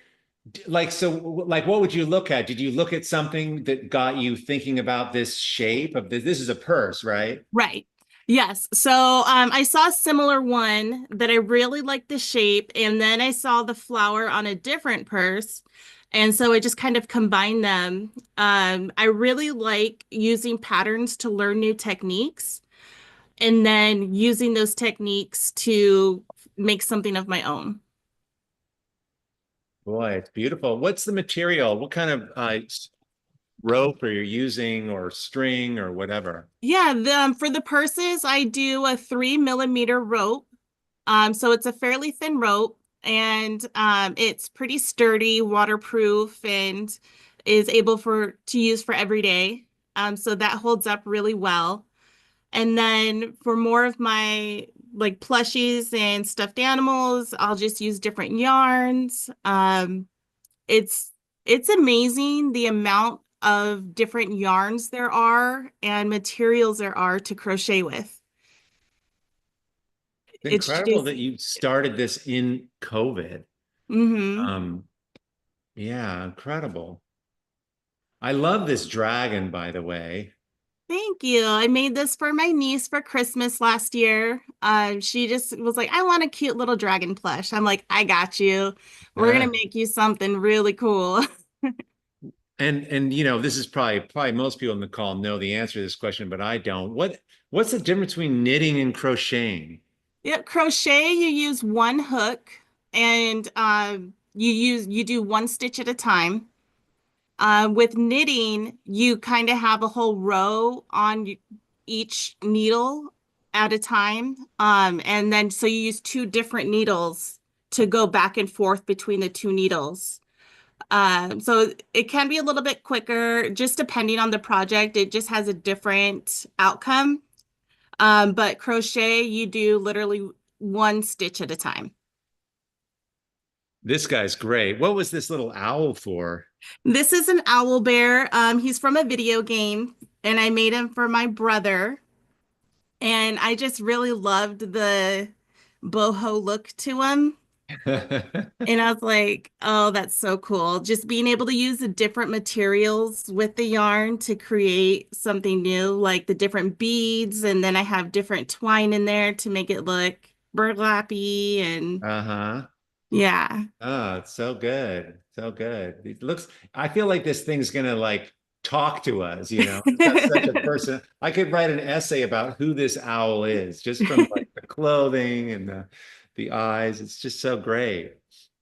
like, so like, what would you look at? Did you look at something that got you thinking about this shape of this? This is a purse, right? Right. Yes. So I saw a similar one that I really liked the shape, and then I saw the flower on a different purse. And so I just kind of combined them. I really like using patterns to learn new techniques and then using those techniques to make something of my own. Boy, it's beautiful. What's the material? What kind of rope are you using, or string, or whatever? Yeah, for the purses, I do a 3 millimeter rope. So it's a fairly thin rope, and it's pretty sturdy, waterproof, and is able to use for every day. So that holds up really well. And then for more of my like plushies and stuffed animals, I'll just use different yarns. It's it's amazing the amount of different yarns there are and materials there are to crochet with. It's It's incredible just, that you started this in COVID. mm-hmm. Um, yeah, incredible. I love this dragon, by the way. Thank you. I made this for my niece for Christmas last year. She just was like, I want a cute little dragon plush. I'm like, I got you. We're gonna Uh, make you something really cool. and this is probably most people in the call know the answer to this question, but I don't. What's the difference between knitting and crocheting? Yep, crochet, you use one hook and you do one stitch at a time. With knitting, you kind of have a whole row on each needle at a time. And then so you use two different needles to go back and forth between the two needles. So it can be a little bit quicker, just depending on the project. It just has a different outcome. But crochet, you do literally one stitch at a time. This guy's great. What was this little owl for? This is an owl bear. He's from a video game, and I made him for my brother. And I just really loved the boho look to him. And I was like, oh, that's so cool. Just being able to use the different materials with the yarn to create something new, like the different beads. And then I have different twine in there to make it look burlappy. And Uh-huh. yeah. Oh, it's so good. So good. I feel like this thing's gonna like talk to us, you know. It's got such a person. I could write an essay about who this owl is, just from like the clothing and the eyes. It's just so great.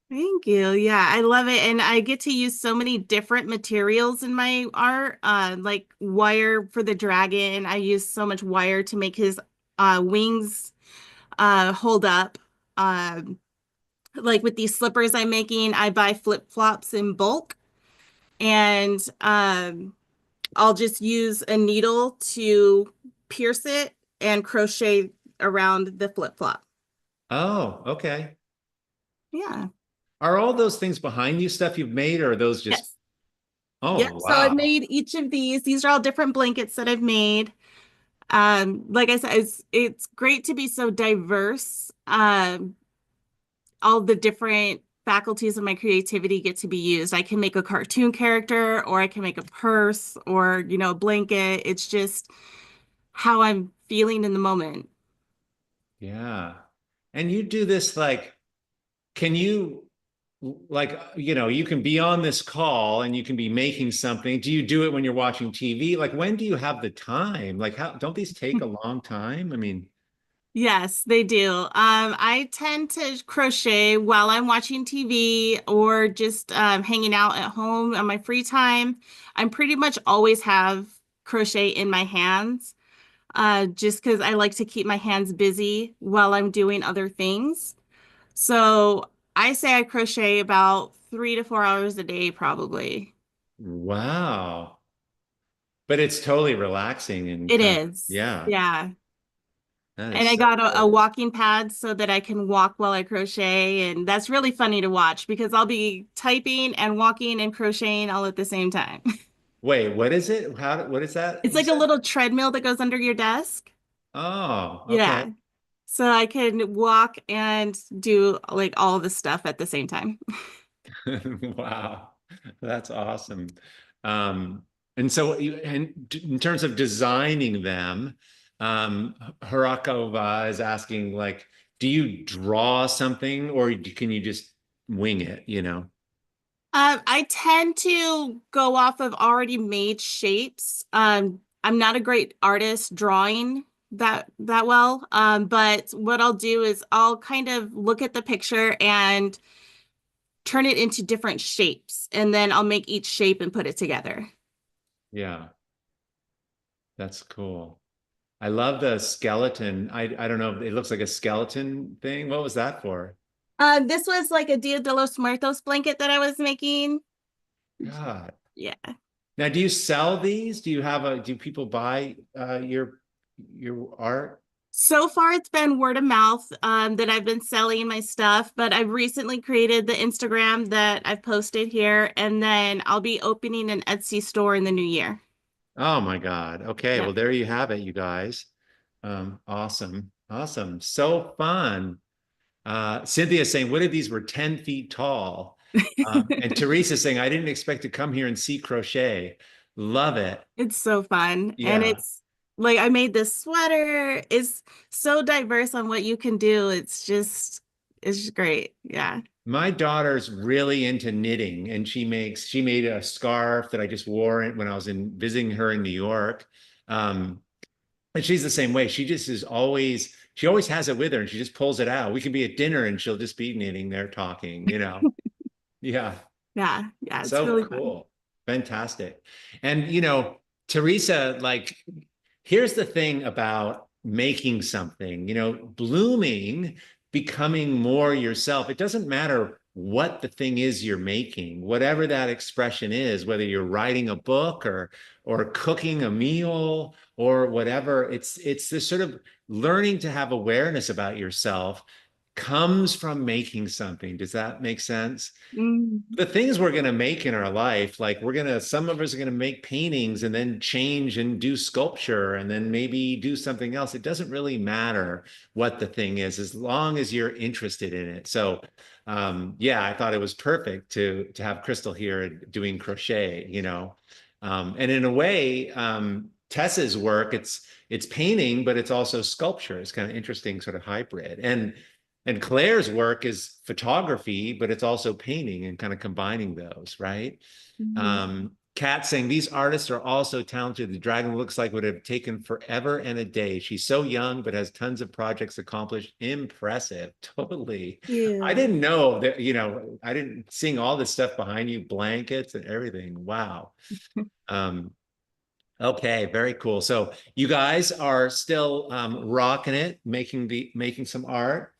Thank you. Yeah, I love it. And I get to use so many different materials in my art, like wire for the dragon. I use so much wire to make his wings hold up. Um, like with these slippers I'm making, I buy flip-flops in bulk, and I'll just use a needle to pierce it and crochet around the flip-flop. Oh, okay. Yeah. Are all those things behind you stuff you've made, or are those just, Yes. oh, Yep. So I've wow. made each of these. These are all different blankets that I've made. Like I said, it's great to be so diverse. All the different faculties of my creativity get to be used. I can make a cartoon character, or I can make a purse, or, you know, a blanket. It's just how I'm feeling in the moment. Yeah. And you do this like, can you, like, you know, you can be on this call and you can be making something. Do you do it when you're watching TV? Like, when do you have the time? Like, how don't these take a long time? I mean, Yes, they do. I tend to crochet while I'm watching TV or just hanging out at home on my free time. I pretty much always have crochet in my hands, just because I like to keep my hands busy while I'm doing other things. So I say I crochet about 3 to 4 hours a day, probably. wow. But it's totally relaxing and It kind of, is. yeah, Yeah. that And is I so got a good. walking pad so that I can walk while I crochet. And that's really funny to watch because I'll be typing and walking and crocheting all at the same time. Wait, what is it? What is that It's you like a said? little treadmill that goes under your desk. Oh, okay. Yeah. So I can walk and do like all the stuff at the same time. Wow, that's awesome. And so in terms of designing them, Harakova is asking, like, do you draw something or can you just wing it, you know? I tend to go off of already made shapes. I'm not a great artist drawing that well. But what I'll do is I'll kind of look at the picture and turn it into different shapes, and then I'll make each shape and put it together. Yeah, that's cool. I love the skeleton. I don't know, it looks like a skeleton thing. What was that for? This was like a Dia de los Muertos blanket that I was making. God. Yeah. Now, do you sell these? Do people buy your art? So far, it's been word of mouth that I've been selling my stuff, but I've recently created the Instagram that I've posted here, and then I'll be opening an Etsy store in the new year. Oh my God. Okay, Yeah. well, there you have it, you guys. Awesome. Awesome. So fun. Cynthia saying, what if these were 10 feet tall? And Teresa saying, I didn't expect to come here and see crochet. Love it. It's so fun. And Yeah. it's like I made this sweater. It's so diverse on what you can do. It's just great. Yeah. My daughter's really into knitting, and she made a scarf that I just wore when I was visiting her in New York. Um, and she's the same way. She always has it with her and she just pulls it out. We can be at dinner and she'll just be knitting there talking, you know. Yeah. Yeah. Yeah. It's So really fun. cool. Fantastic. And you know, Teresa, like, here's the thing about making something, you know, blooming, becoming more yourself. It doesn't matter what the thing is you're making, whatever that expression is, whether you're writing a book or cooking a meal or whatever. It's this sort of learning to have awareness about yourself comes from making something. Does that make sense? Mm. The things we're going to make in our life, like some of us are going to make paintings and then change and do sculpture and then maybe do something else. It doesn't really matter what the thing is as long as you're interested in it. So yeah, I thought it was perfect to have Crystal here doing crochet, you know. And in a way, Tess's work, it's painting, but it's also sculpture. It's kind of interesting sort of hybrid. And Claire's work is photography, but it's also painting and kind of combining those, right? Mhm. Kat saying, these artists are also talented. The dragon looks like would have taken forever and a day. She's so young, but has tons of projects accomplished. Impressive. Totally. I You. didn't know that, you know, I didn't seeing all this stuff behind you, blankets and everything. Wow. Um, Okay, very cool. So you guys are still rocking it, making some art.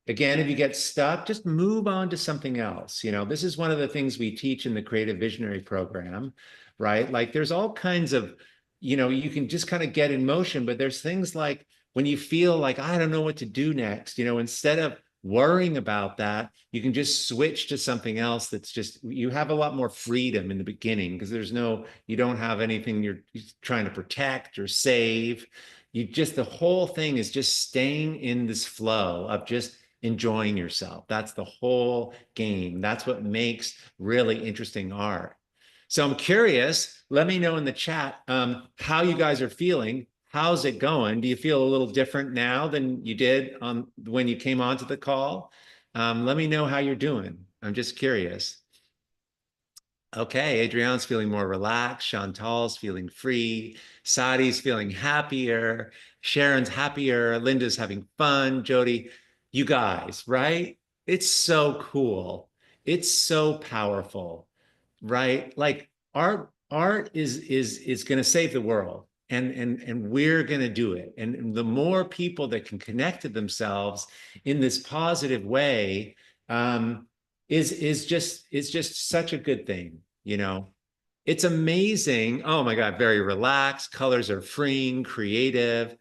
Again, if you get stuck, just move on to something else. You know, this is one of the things we teach in the Creative Visionary program, right? Like there's all kinds of, you know, you can just kind of get in motion, but there's things like when you feel like, I don't know what to do next, you know, instead of worrying about that, you can just switch to something else that's just, you have a lot more freedom in the beginning because you don't have anything you're trying to protect or save. The whole thing is just staying in this flow of just enjoying yourself. That's the whole game. That's what makes really interesting art. So I'm curious, let me know in the chat how you guys are feeling. How's it going? Do you feel a little different now than you did when you came onto the call? Let me know how you're doing. I'm just curious. Okay, Adrienne's feeling more relaxed. Chantal's feeling free. Sadi's feeling happier. Sharon's happier. Linda's having fun. Jody, you guys, right? It's so cool. It's so powerful, right? Like art is going to save the world, and we're going to do it. And the more people that can connect to themselves in this positive way, is just such a good thing, you know. It's amazing. Oh my God, very relaxed. Colors are freeing, creative.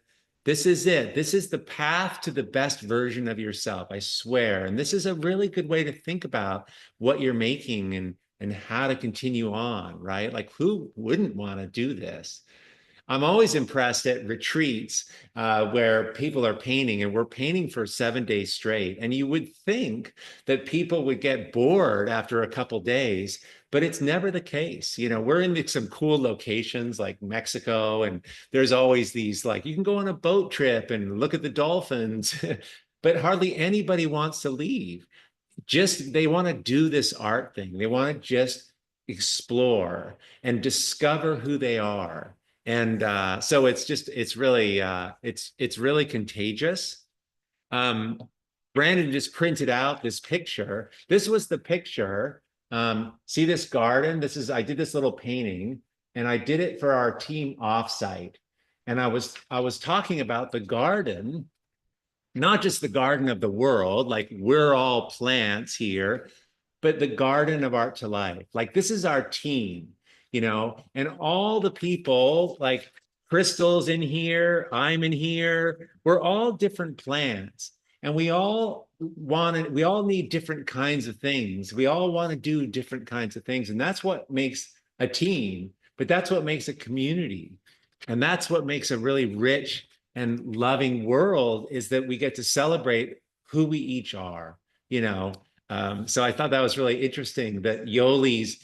This is it. This is the path to the best version of yourself, I swear. And this is a really good way to think about what you're making and how to continue on, right? Like, who wouldn't want to do this? I'm always impressed at retreats where people are painting, and we're painting for 7 days straight. And you would think that people would get bored after a couple days, but it's never the case. You know, we're in some cool locations like Mexico, and there's always these, like, you can go on a boat trip and look at the dolphins, but hardly anybody wants to leave. They want to do this art thing. They want to just explore and discover who they are. And so it's really contagious. Brandon just printed out this picture. This was the picture. See this garden? I did this little painting, and I did it for our team offsite. And I was talking about the garden, not just the garden of the world, like we're all plants here, but the garden of art to life. Like, this is our team, you know, and all the people, like Crystal's in here, I'm in here, we're all different plants. And we all need different kinds of things. We all want to do different kinds of things. And that's what makes a team, but that's what makes a community. And that's what makes a really rich and loving world, is that we get to celebrate who we each are, you know. So I thought that was really interesting that Yoli's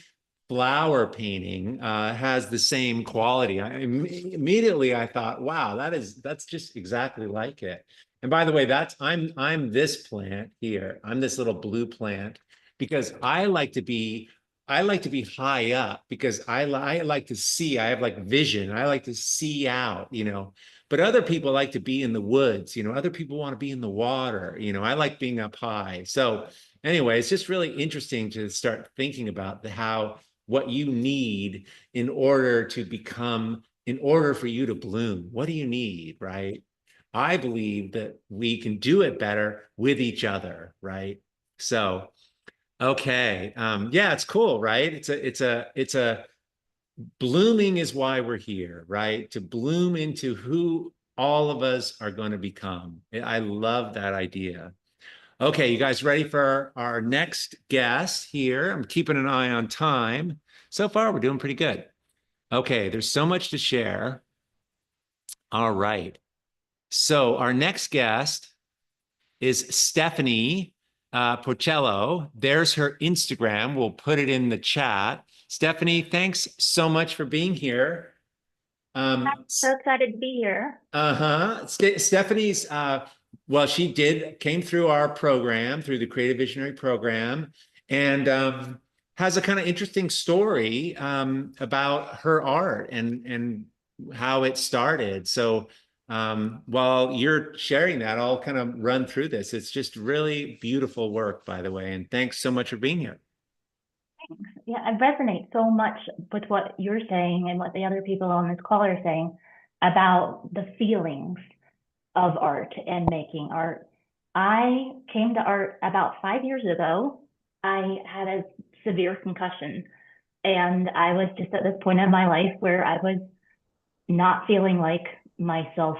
flower painting has the same quality. Immediately I thought, wow, that's just exactly like it. And by the way, I'm this plant here. I'm this little blue plant because I like to be high up, because I like to see. I have like vision. I like to see out, you know. But other people like to be in the woods, you know. Other people want to be in the water, you know. I like being up high. So anyway, it's just really interesting to start thinking about what you need in order for you to bloom. What do you need, right? I believe that we can do it better with each other, right? So, okay. Yeah, it's cool, right? It's a blooming is why we're here, right? To bloom into who all of us are going to become. I love that idea. Okay, you guys ready for our next guest here? I'm keeping an eye on time. So far, we're doing pretty good. Okay, there's so much to share. All right. So our next guest is Stephanie Porcello. There's her Instagram. We'll put it in the chat. Stephanie, thanks so much for being here. I'm so excited to be here. Stephanie's, well, she came through our program, through the Creative Visionary program, and has a kind of interesting story about her art and how it started. So while you're sharing that, I'll kind of run through this. It's just really beautiful work, by the way, and thanks so much for being here. Thanks. Yeah, I resonate so much with what you're saying and what the other people on this call are saying about the feelings of art and making art. I came to art about 5 years ago. I had a severe concussion, and I was just at this point in my life where I was not feeling like myself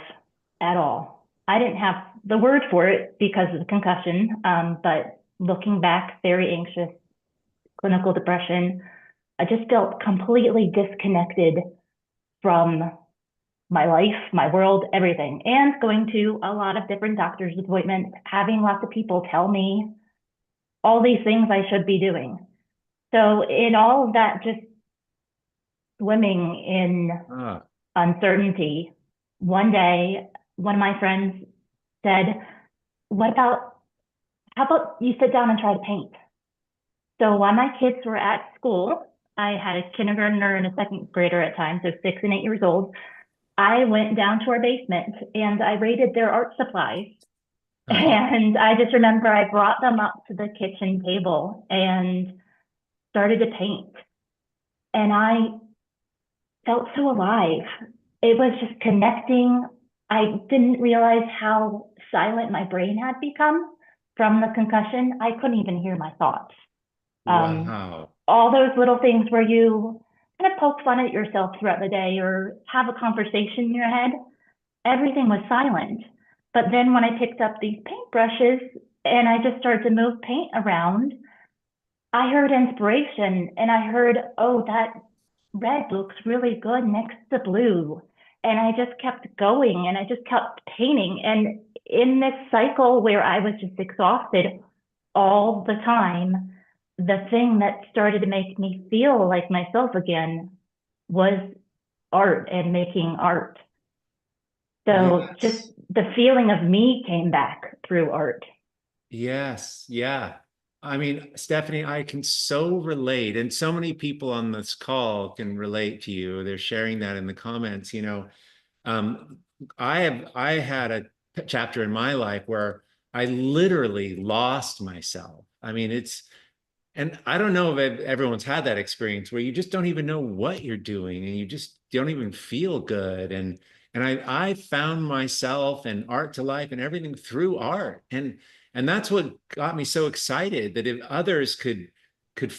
at all. I didn't have the word for it because of the concussion, but looking back, very anxious, clinical depression. I just felt completely disconnected from my life, my world, everything, and going to a lot of different doctor's appointments, having lots of people tell me all these things I should be doing. So in all of that, just swimming in uncertainty, one day, one of my friends said, how about you sit down and try to paint? So while my kids were at school, I had a kindergartner and a second grader at times, so 6 and 8 years old. I went down to our basement and I raided their art supplies. And I just remember I brought them up to the kitchen table and started to paint. And I felt so alive. It was just connecting. I didn't realize how silent my brain had become from the concussion. I couldn't even hear my thoughts. Wow. All those little things where you kind of poke fun at yourself throughout the day or have a conversation in your head, everything was silent. But then when I picked up these paintbrushes and I just started to move paint around, I heard inspiration and I heard, oh, that red looks really good next to blue. And I just kept going and I just kept painting. And in this cycle where I was just exhausted all the time, the thing that started to make me feel like myself again was art and making art. So Yes. just the feeling of me came back through art. Yes. Yeah. I mean, Stephanie, I can so relate, and so many people on this call can relate to you. They're sharing that in the comments. I had a chapter in my life where I literally lost myself. I mean, and I don't know if everyone's had that experience where you just don't even know what you're doing and you just don't even feel good. And I found myself and art to life and everything through art. And that's what got me so excited, that if others could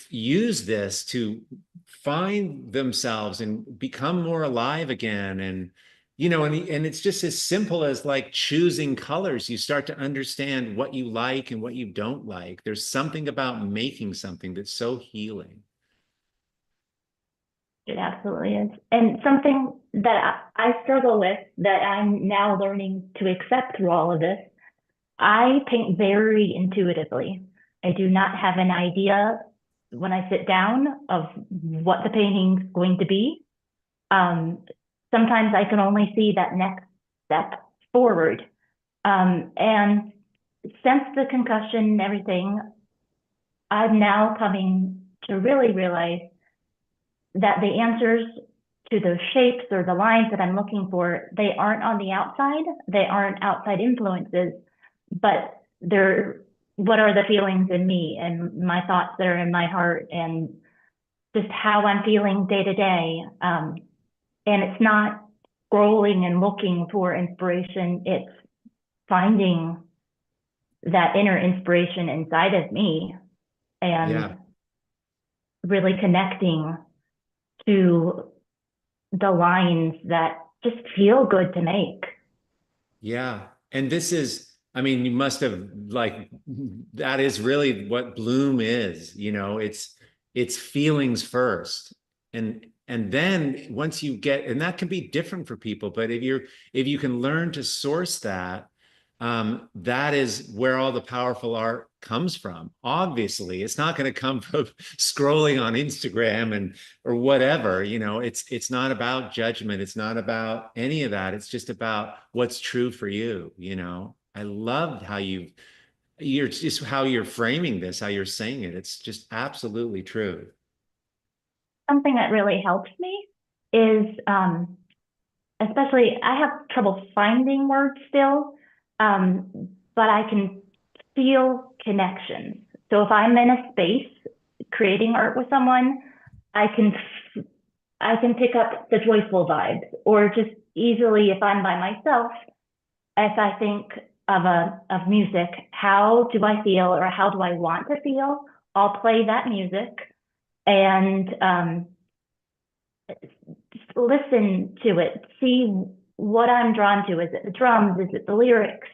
use this to find themselves and become more alive again. And it's just as simple as like choosing colors. You start to understand what you like and what you don't like. There's something about making something that's so healing. It absolutely is. And something that I struggle with that I'm now learning to accept through all of this, I paint very intuitively. I do not have an idea when I sit down of what the painting's going to be. Sometimes I can only see that next step forward. And since the concussion and everything, I'm now coming to really realize that the answers to those shapes or the lines that I'm looking for, they aren't on the outside, they aren't outside influences, but they're what are the feelings in me and my thoughts that are in my heart and just how I'm feeling day to day. And it's not scrolling and looking for inspiration, it's finding that inner inspiration inside of me and really connecting to the lines that just feel good to make. Yeah. And this is, I mean, you must have that is really what Bloom is, it's feelings first. And then once you get, and that can be different for people, but if you can learn to source that, that is where all the powerful art comes from. Obviously, it's not going to come from scrolling on Instagram or whatever. It's not about judgment. It's not about any of that. It's just about what's true for you. I love how you're just how you're framing this, how you're saying it. It's just absolutely true. Something that really helps me is, especially I have trouble finding words still, but I can feel connections. So if I'm in a space creating art with someone, I can pick up the joyful vibes, or just easily if I'm by myself, if I think of music, how do I feel or how do I want to feel? I'll play that music and just listen to it, see what I'm drawn to. Is it the drums? Is it the lyrics?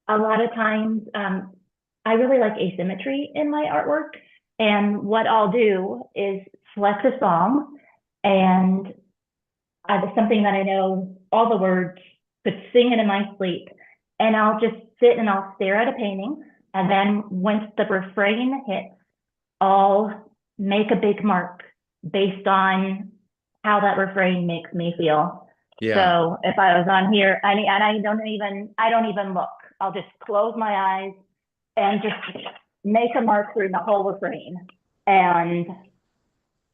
A lot of times, I really like asymmetry in my artwork. And what I'll do is select a song and something that I know all the words, could sing it in my sleep. And I'll just sit and I'll stare at a painting. And then once the refrain hits, I'll make a big mark based on how that refrain makes me feel. Yeah. So if I was on here, I don't even look. I'll just close my eyes and just make a mark through the whole refrain. And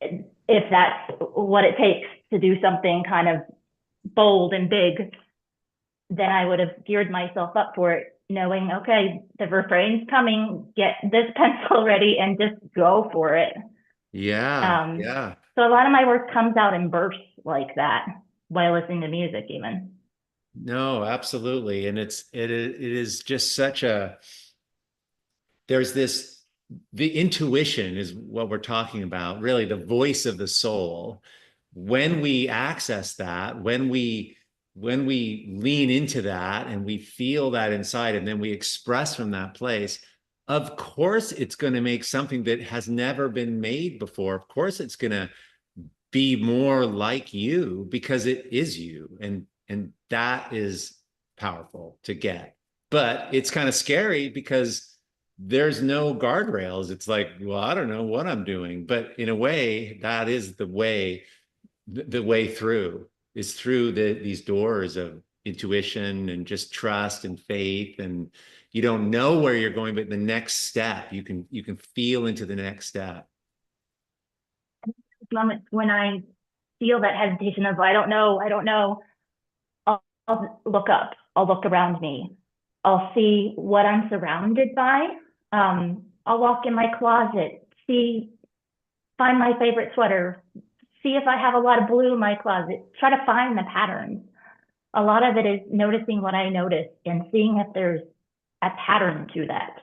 if that's what it takes to do something kind of bold and big, then I would have geared myself up for it, knowing, okay, the refrain's coming, get this pencil ready and just go for it. Yeah. Yeah. So a lot of my work comes out in bursts like that while listening to music even. No, absolutely. And it is just such a, there's this, the intuition is what we're talking about, really the voice of the soul. When we access that, when we lean into that and we feel that inside and then we express from that place, of course it's going to make something that has never been made before. Of course it's going to be more like you because it is you. And that is powerful to get. But it's kind of scary because there's no guardrails. It's like, well, I don't know what I'm doing. But in a way, that is the way through is through these doors of intuition and just trust and faith. And you don't know where you're going, but the next step, you can feel into the next step. Moments when I feel that hesitation of, I don't know, I'll look up, I'll look around me, I'll see what I'm surrounded by. I'll walk in my closet, find my favorite sweater, see if I have a lot of blue in my closet, try to find the patterns. A lot of it is noticing what I notice and seeing if there's a pattern to that.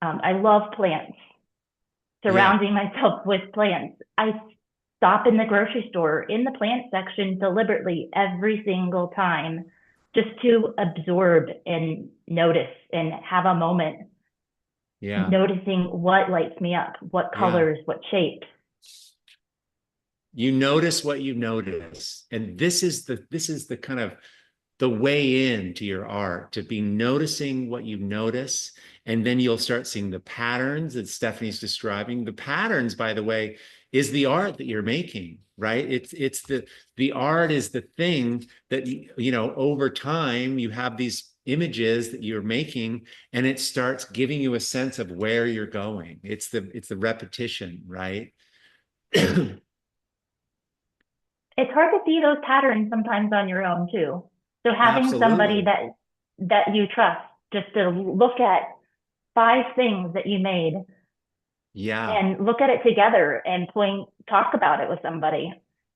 I love plants, surrounding myself with plants. I stop in the grocery store in the plant section deliberately every single time just to absorb and notice and have a moment. Yeah. Noticing what lights me up, what colors, what shapes. You notice what you notice. And this is the kind of the way into your art, to be noticing what you notice. And then you'll start seeing the patterns that Stephanie's describing. The patterns, by the way, is the art that you're making, right? It's the art is the thing that, you know, over time you have these images that you're making and it starts giving you a sense of where you're going. It's the repetition, right? It's hard to see those patterns sometimes on your own too. So having somebody that you trust just to look at 5 things that you made, and look at it together and talk about it with somebody,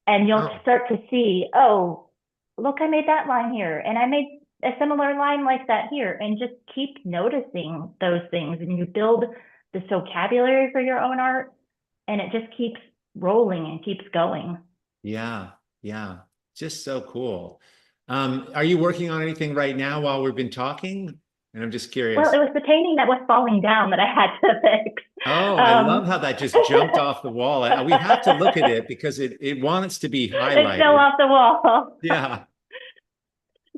and you'll start to see, oh, look, I made that line here, and I made a similar line like that here, and just keep noticing those things, and you build this vocabulary for your own art, and it just keeps rolling and keeps going. Yeah, just so cool. Are you working on anything right now while we've been talking? And I'm just curious. Well, it was the painting that was falling down that I had to fix. Oh, I love how that just jumped off the wall. We have to look at it because it wants to be highlighted. It's still off the wall. Yeah.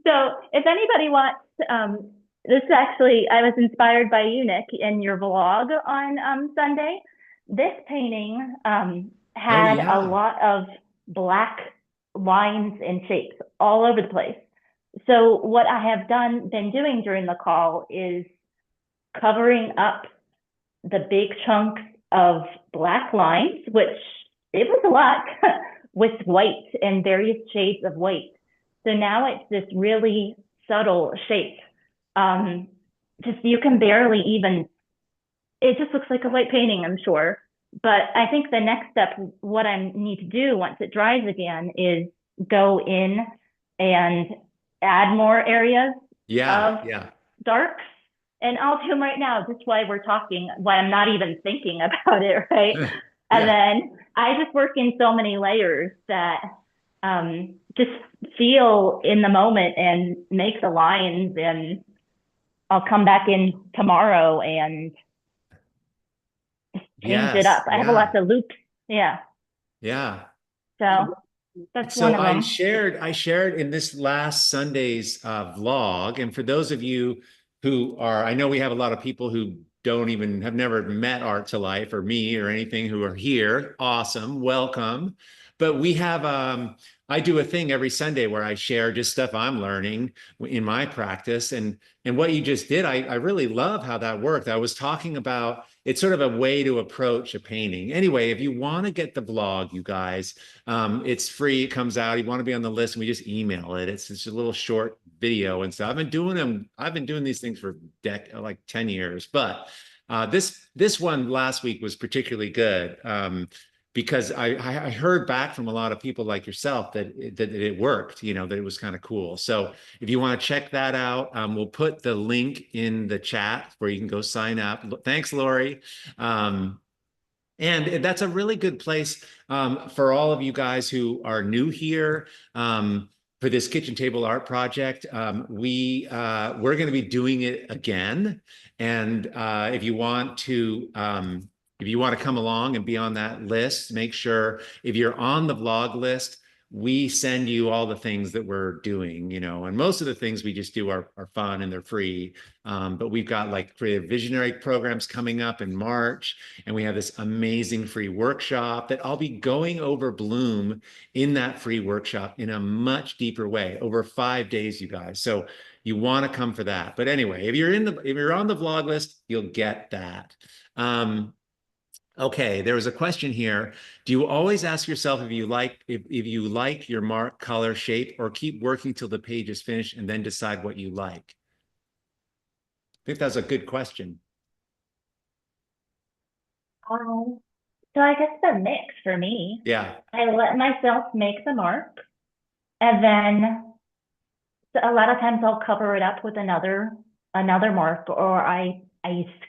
So if anybody wants, this actually, I was inspired by you, Nick, in your vlog on Sunday. This painting had a lot of black lines and shapes all over the place. So what I have been doing during the call is covering up the big chunks of black lines, which it was a lot, with white and various shades of white. So now it's this really subtle shape. Just you can barely even, it just looks like a white painting, I'm sure. But I think the next step, what I need to do once it dries again, is go in and add more areas of darks. And I'll do them right now, just while we're talking, why I'm not even thinking about it, right? And then I just work in so many layers that just feel in the moment and make the lines, and I'll come back in tomorrow and change it up. I have a lot of loops. Yeah. Yeah. So that's So one of them. I shared in this last Sunday's vlog, and for those of you who are, I know we have a lot of people who have never met Art to Life or me or anything, who are here. Awesome, welcome. But we have, I do a thing every Sunday where I share just stuff I'm learning in my practice, and what you just did, I really love how that worked. I was talking about, it's sort of a way to approach a painting. Anyway, if you want to get the vlog, you guys, it's free. It comes out. You want to be on the list, and we just email it. It's just a little short video and stuff. I've been doing these things for like 10 years, but this one last week was particularly good. Because I heard back from a lot of people like yourself that it worked, that it was kind of cool. So if you want to check that out, we'll put the link in the chat where you can go sign up. Thanks, Lori. And that's a really good place for all of you guys who are new here. For this kitchen table art project, we're going to be doing it again. And if you want to come along and be on that list, make sure if you're on the vlog list, we send you all the things that we're doing, and most of the things we just do are fun and they're free. But we've got like creative visionary programs coming up in March, and we have this amazing free workshop that I'll be going over Bloom in that free workshop in a much deeper way over 5 days, you guys. So you want to come for that. But anyway, if you're on the vlog list, you'll get that. Okay, there was a question here. Do you always ask yourself if you like your mark, color, shape, or keep working till the page is finished and then decide what you like? I think that's a good question. So I guess the mix for me. Yeah. I let myself make the mark, and then a lot of times I'll cover it up with another mark, or I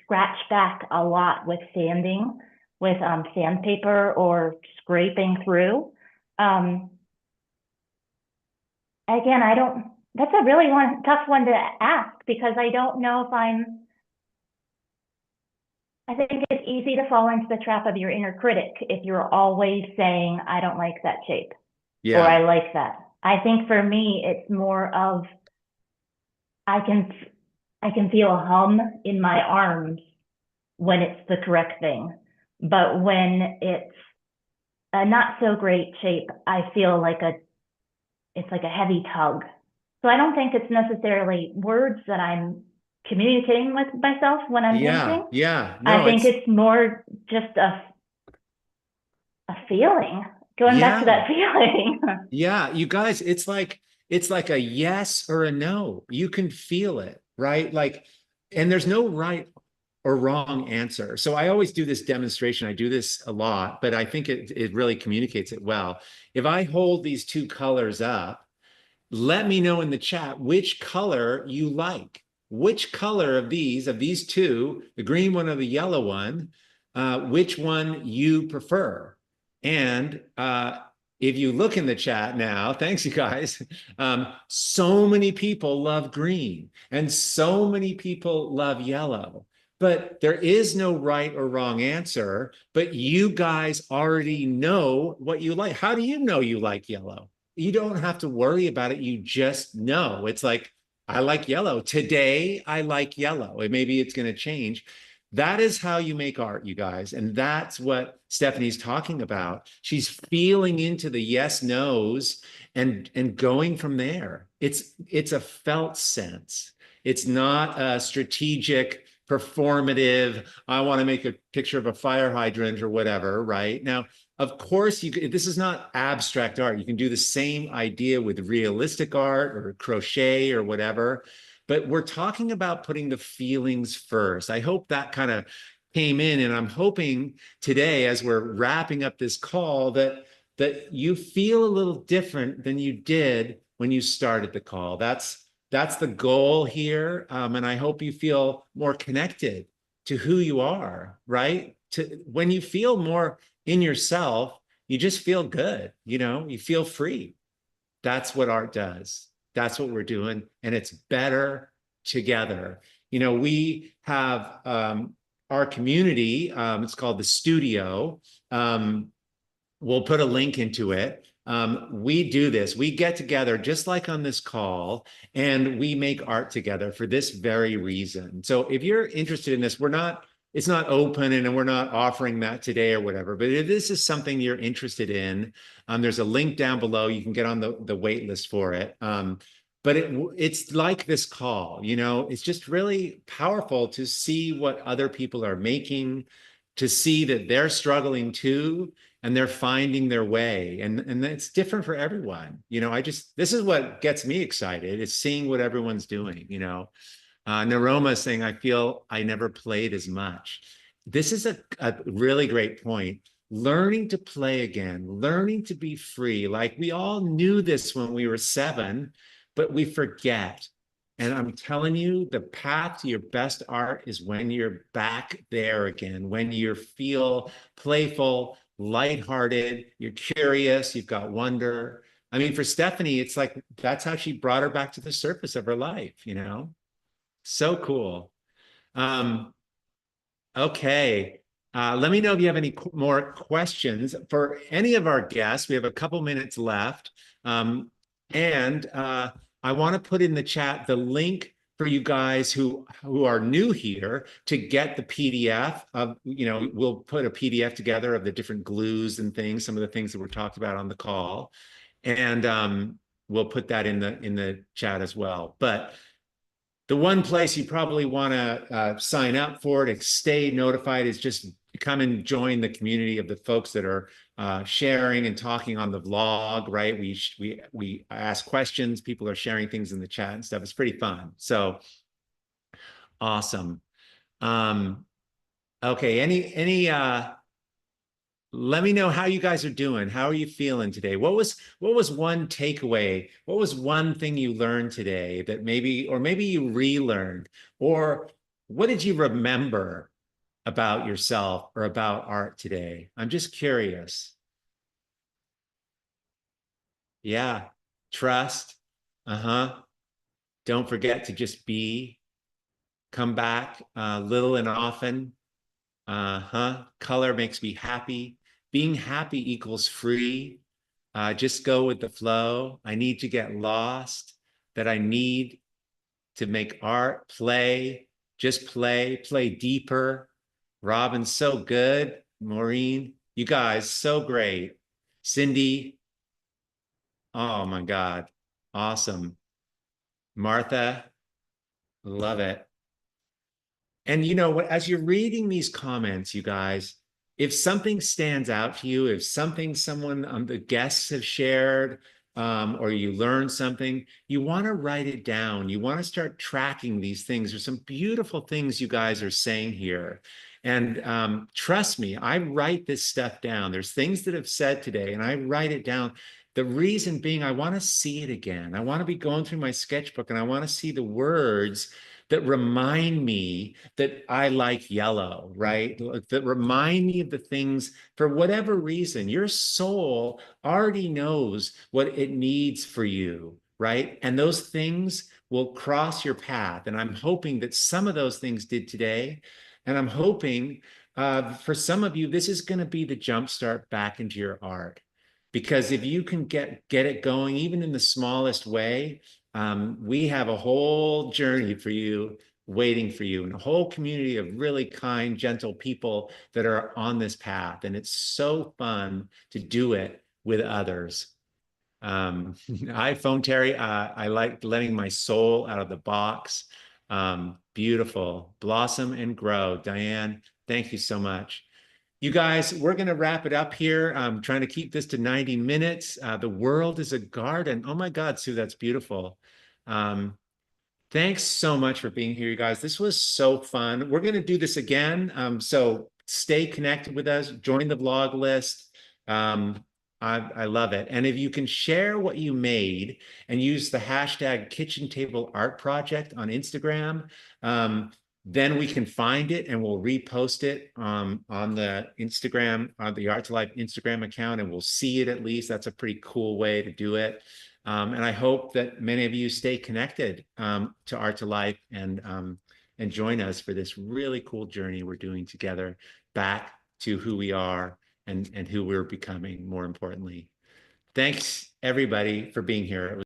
scratch back a lot with sanding, with sandpaper, or scraping through. Again, that's a really tough one to ask, because I don't know if I think it's easy to fall into the trap of your inner critic if you're always saying, I don't like that shape, or I like that. I think for me, it's more of, I can feel a hum in my arms when it's the correct thing. But when it's a not so great shape, I feel like it's like a heavy tug. So I don't think it's necessarily words that I'm communicating with myself when I'm painting. No, I think it's more just a feeling, going back to that feeling. Yeah, you guys, it's like a yes or a no. You can feel it, right? Like, and there's no right or wrong answer. So I always do this demonstration. I do this a lot, but I think it really communicates it well. If I hold these two colors up, let me know in the chat which color you like. Which color of these two, the green one or the yellow one, which one you prefer. And if you look in the chat now, thanks you guys, so many people love green and so many people love yellow. But there is no right or wrong answer, but you guys already know what you like. How do you know you like yellow? You don't have to worry about it. You just know. It's like, I like yellow. Today, I like yellow. And maybe it's going to change. That is how you make art, you guys. And that's what Stephanie's talking about. She's feeling into the yes, no's and going from there. It's a felt sense. It's not a strategic, performative, I want to make a picture of a fire hydrant or whatever, right? Now, of course, this is not abstract art. You can do the same idea with realistic art or crochet or whatever, but we're talking about putting the feelings first. I hope that kind of came in, and I'm hoping today, as we're wrapping up this call, that you feel a little different than you did when you started the call. That's the goal here, and I hope you feel more connected to who you are, right? When you feel more in yourself, you just feel good, you feel free. That's what art does. That's what we're doing. And it's better together. You know, we have our community, it's called the Studio. We'll put a link into it. We do this. We get together just like on this call, and we make art together for this very reason. So if you're interested in this, it's not open and we're not offering that today or whatever, but if this is something you're interested in, there's a link down below. You can get on the wait list for it. But it's like this call, you know, it's just really powerful to see what other people are making, to see that they're struggling too, and they're finding their way. And it's different for everyone. You know, this is what gets me excited, is seeing what everyone's doing, you know. Naroma is saying, I feel I never played as much. This is a really great point. Learning to play again, learning to be free. Like we all knew this when we were 7, but we forget. And I'm telling you, the path to your best art is when you're back there again, when you feel playful, lighthearted, you're curious, you've got wonder. I mean, for Stephanie, it's like, that's how she brought her back to the surface of her life, you know? So cool. Okay. Let me know if you have any more questions for any of our guests. We have a couple minutes left. I want to put in the chat the link for you guys who are new here to get the PDF of, you know, we'll put a PDF together of the different glues and things, some of the things that were talked about on the call. And we'll put that in the chat as well. But the one place you probably want to sign up for to stay notified is just come and join the community of the folks that are sharing and talking on the vlog, right? We ask questions, people are sharing things in the chat and stuff. It's pretty fun. So awesome. Okay, let me know how you guys are doing. How are you feeling today? What was one takeaway? What was one thing you learned today that maybe you relearned? Or what did you remember about yourself or about art today? I'm just curious. Yeah, trust. Don't forget to just be. Come back little and often. Color makes me happy. Being happy equals free. Just go with the flow. I need to get lost. That I need to make art, play, just play deeper. Robin, so good. Maureen, you guys, so great. Cindy, oh my God, awesome. Martha, love it. And you know what, as you're reading these comments, you guys, if something stands out to you, if someone the guests have shared, or you learn something, you want to write it down. You want to start tracking these things. There's some beautiful things you guys are saying here. And trust me, I write this stuff down. There's things that I've said today, and I write it down. The reason being, I want to see it again. I want to be going through my sketchbook, and I want to see the words that remind me that I like yellow, right? That remind me of the things, for whatever reason, your soul already knows what it needs for you, right? And those things will cross your path. And I'm hoping that some of those things did today. And I'm hoping for some of you, this is going to be the jumpstart back into your art. Because if you can get it going, even in the smallest way, we have a whole journey for you, waiting for you, and a whole community of really kind, gentle people that are on this path. And it's so fun to do it with others. iPhone Terry, I like letting my soul out of the box. Beautiful. Blossom and grow. Diane, thank you so much. You guys, we're going to wrap it up here. I'm trying to keep this to 90 minutes. The world is a garden. Oh my God, Sue, that's beautiful. Thanks so much for being here, you guys. This was so fun. We're going to do this again. So stay connected with us. Join the vlog list. I love it. And if you can share what you made and use the hashtag Kitchen Table Art Project on Instagram, then we can find it and we'll repost it on the Instagram, on the Art to Life Instagram account, and we'll see it at least. That's a pretty cool way to do it. And I hope that many of you stay connected to Art to Life and join us for this really cool journey we're doing together back to who we are and who we're becoming, more importantly. Thanks, everybody, for being here.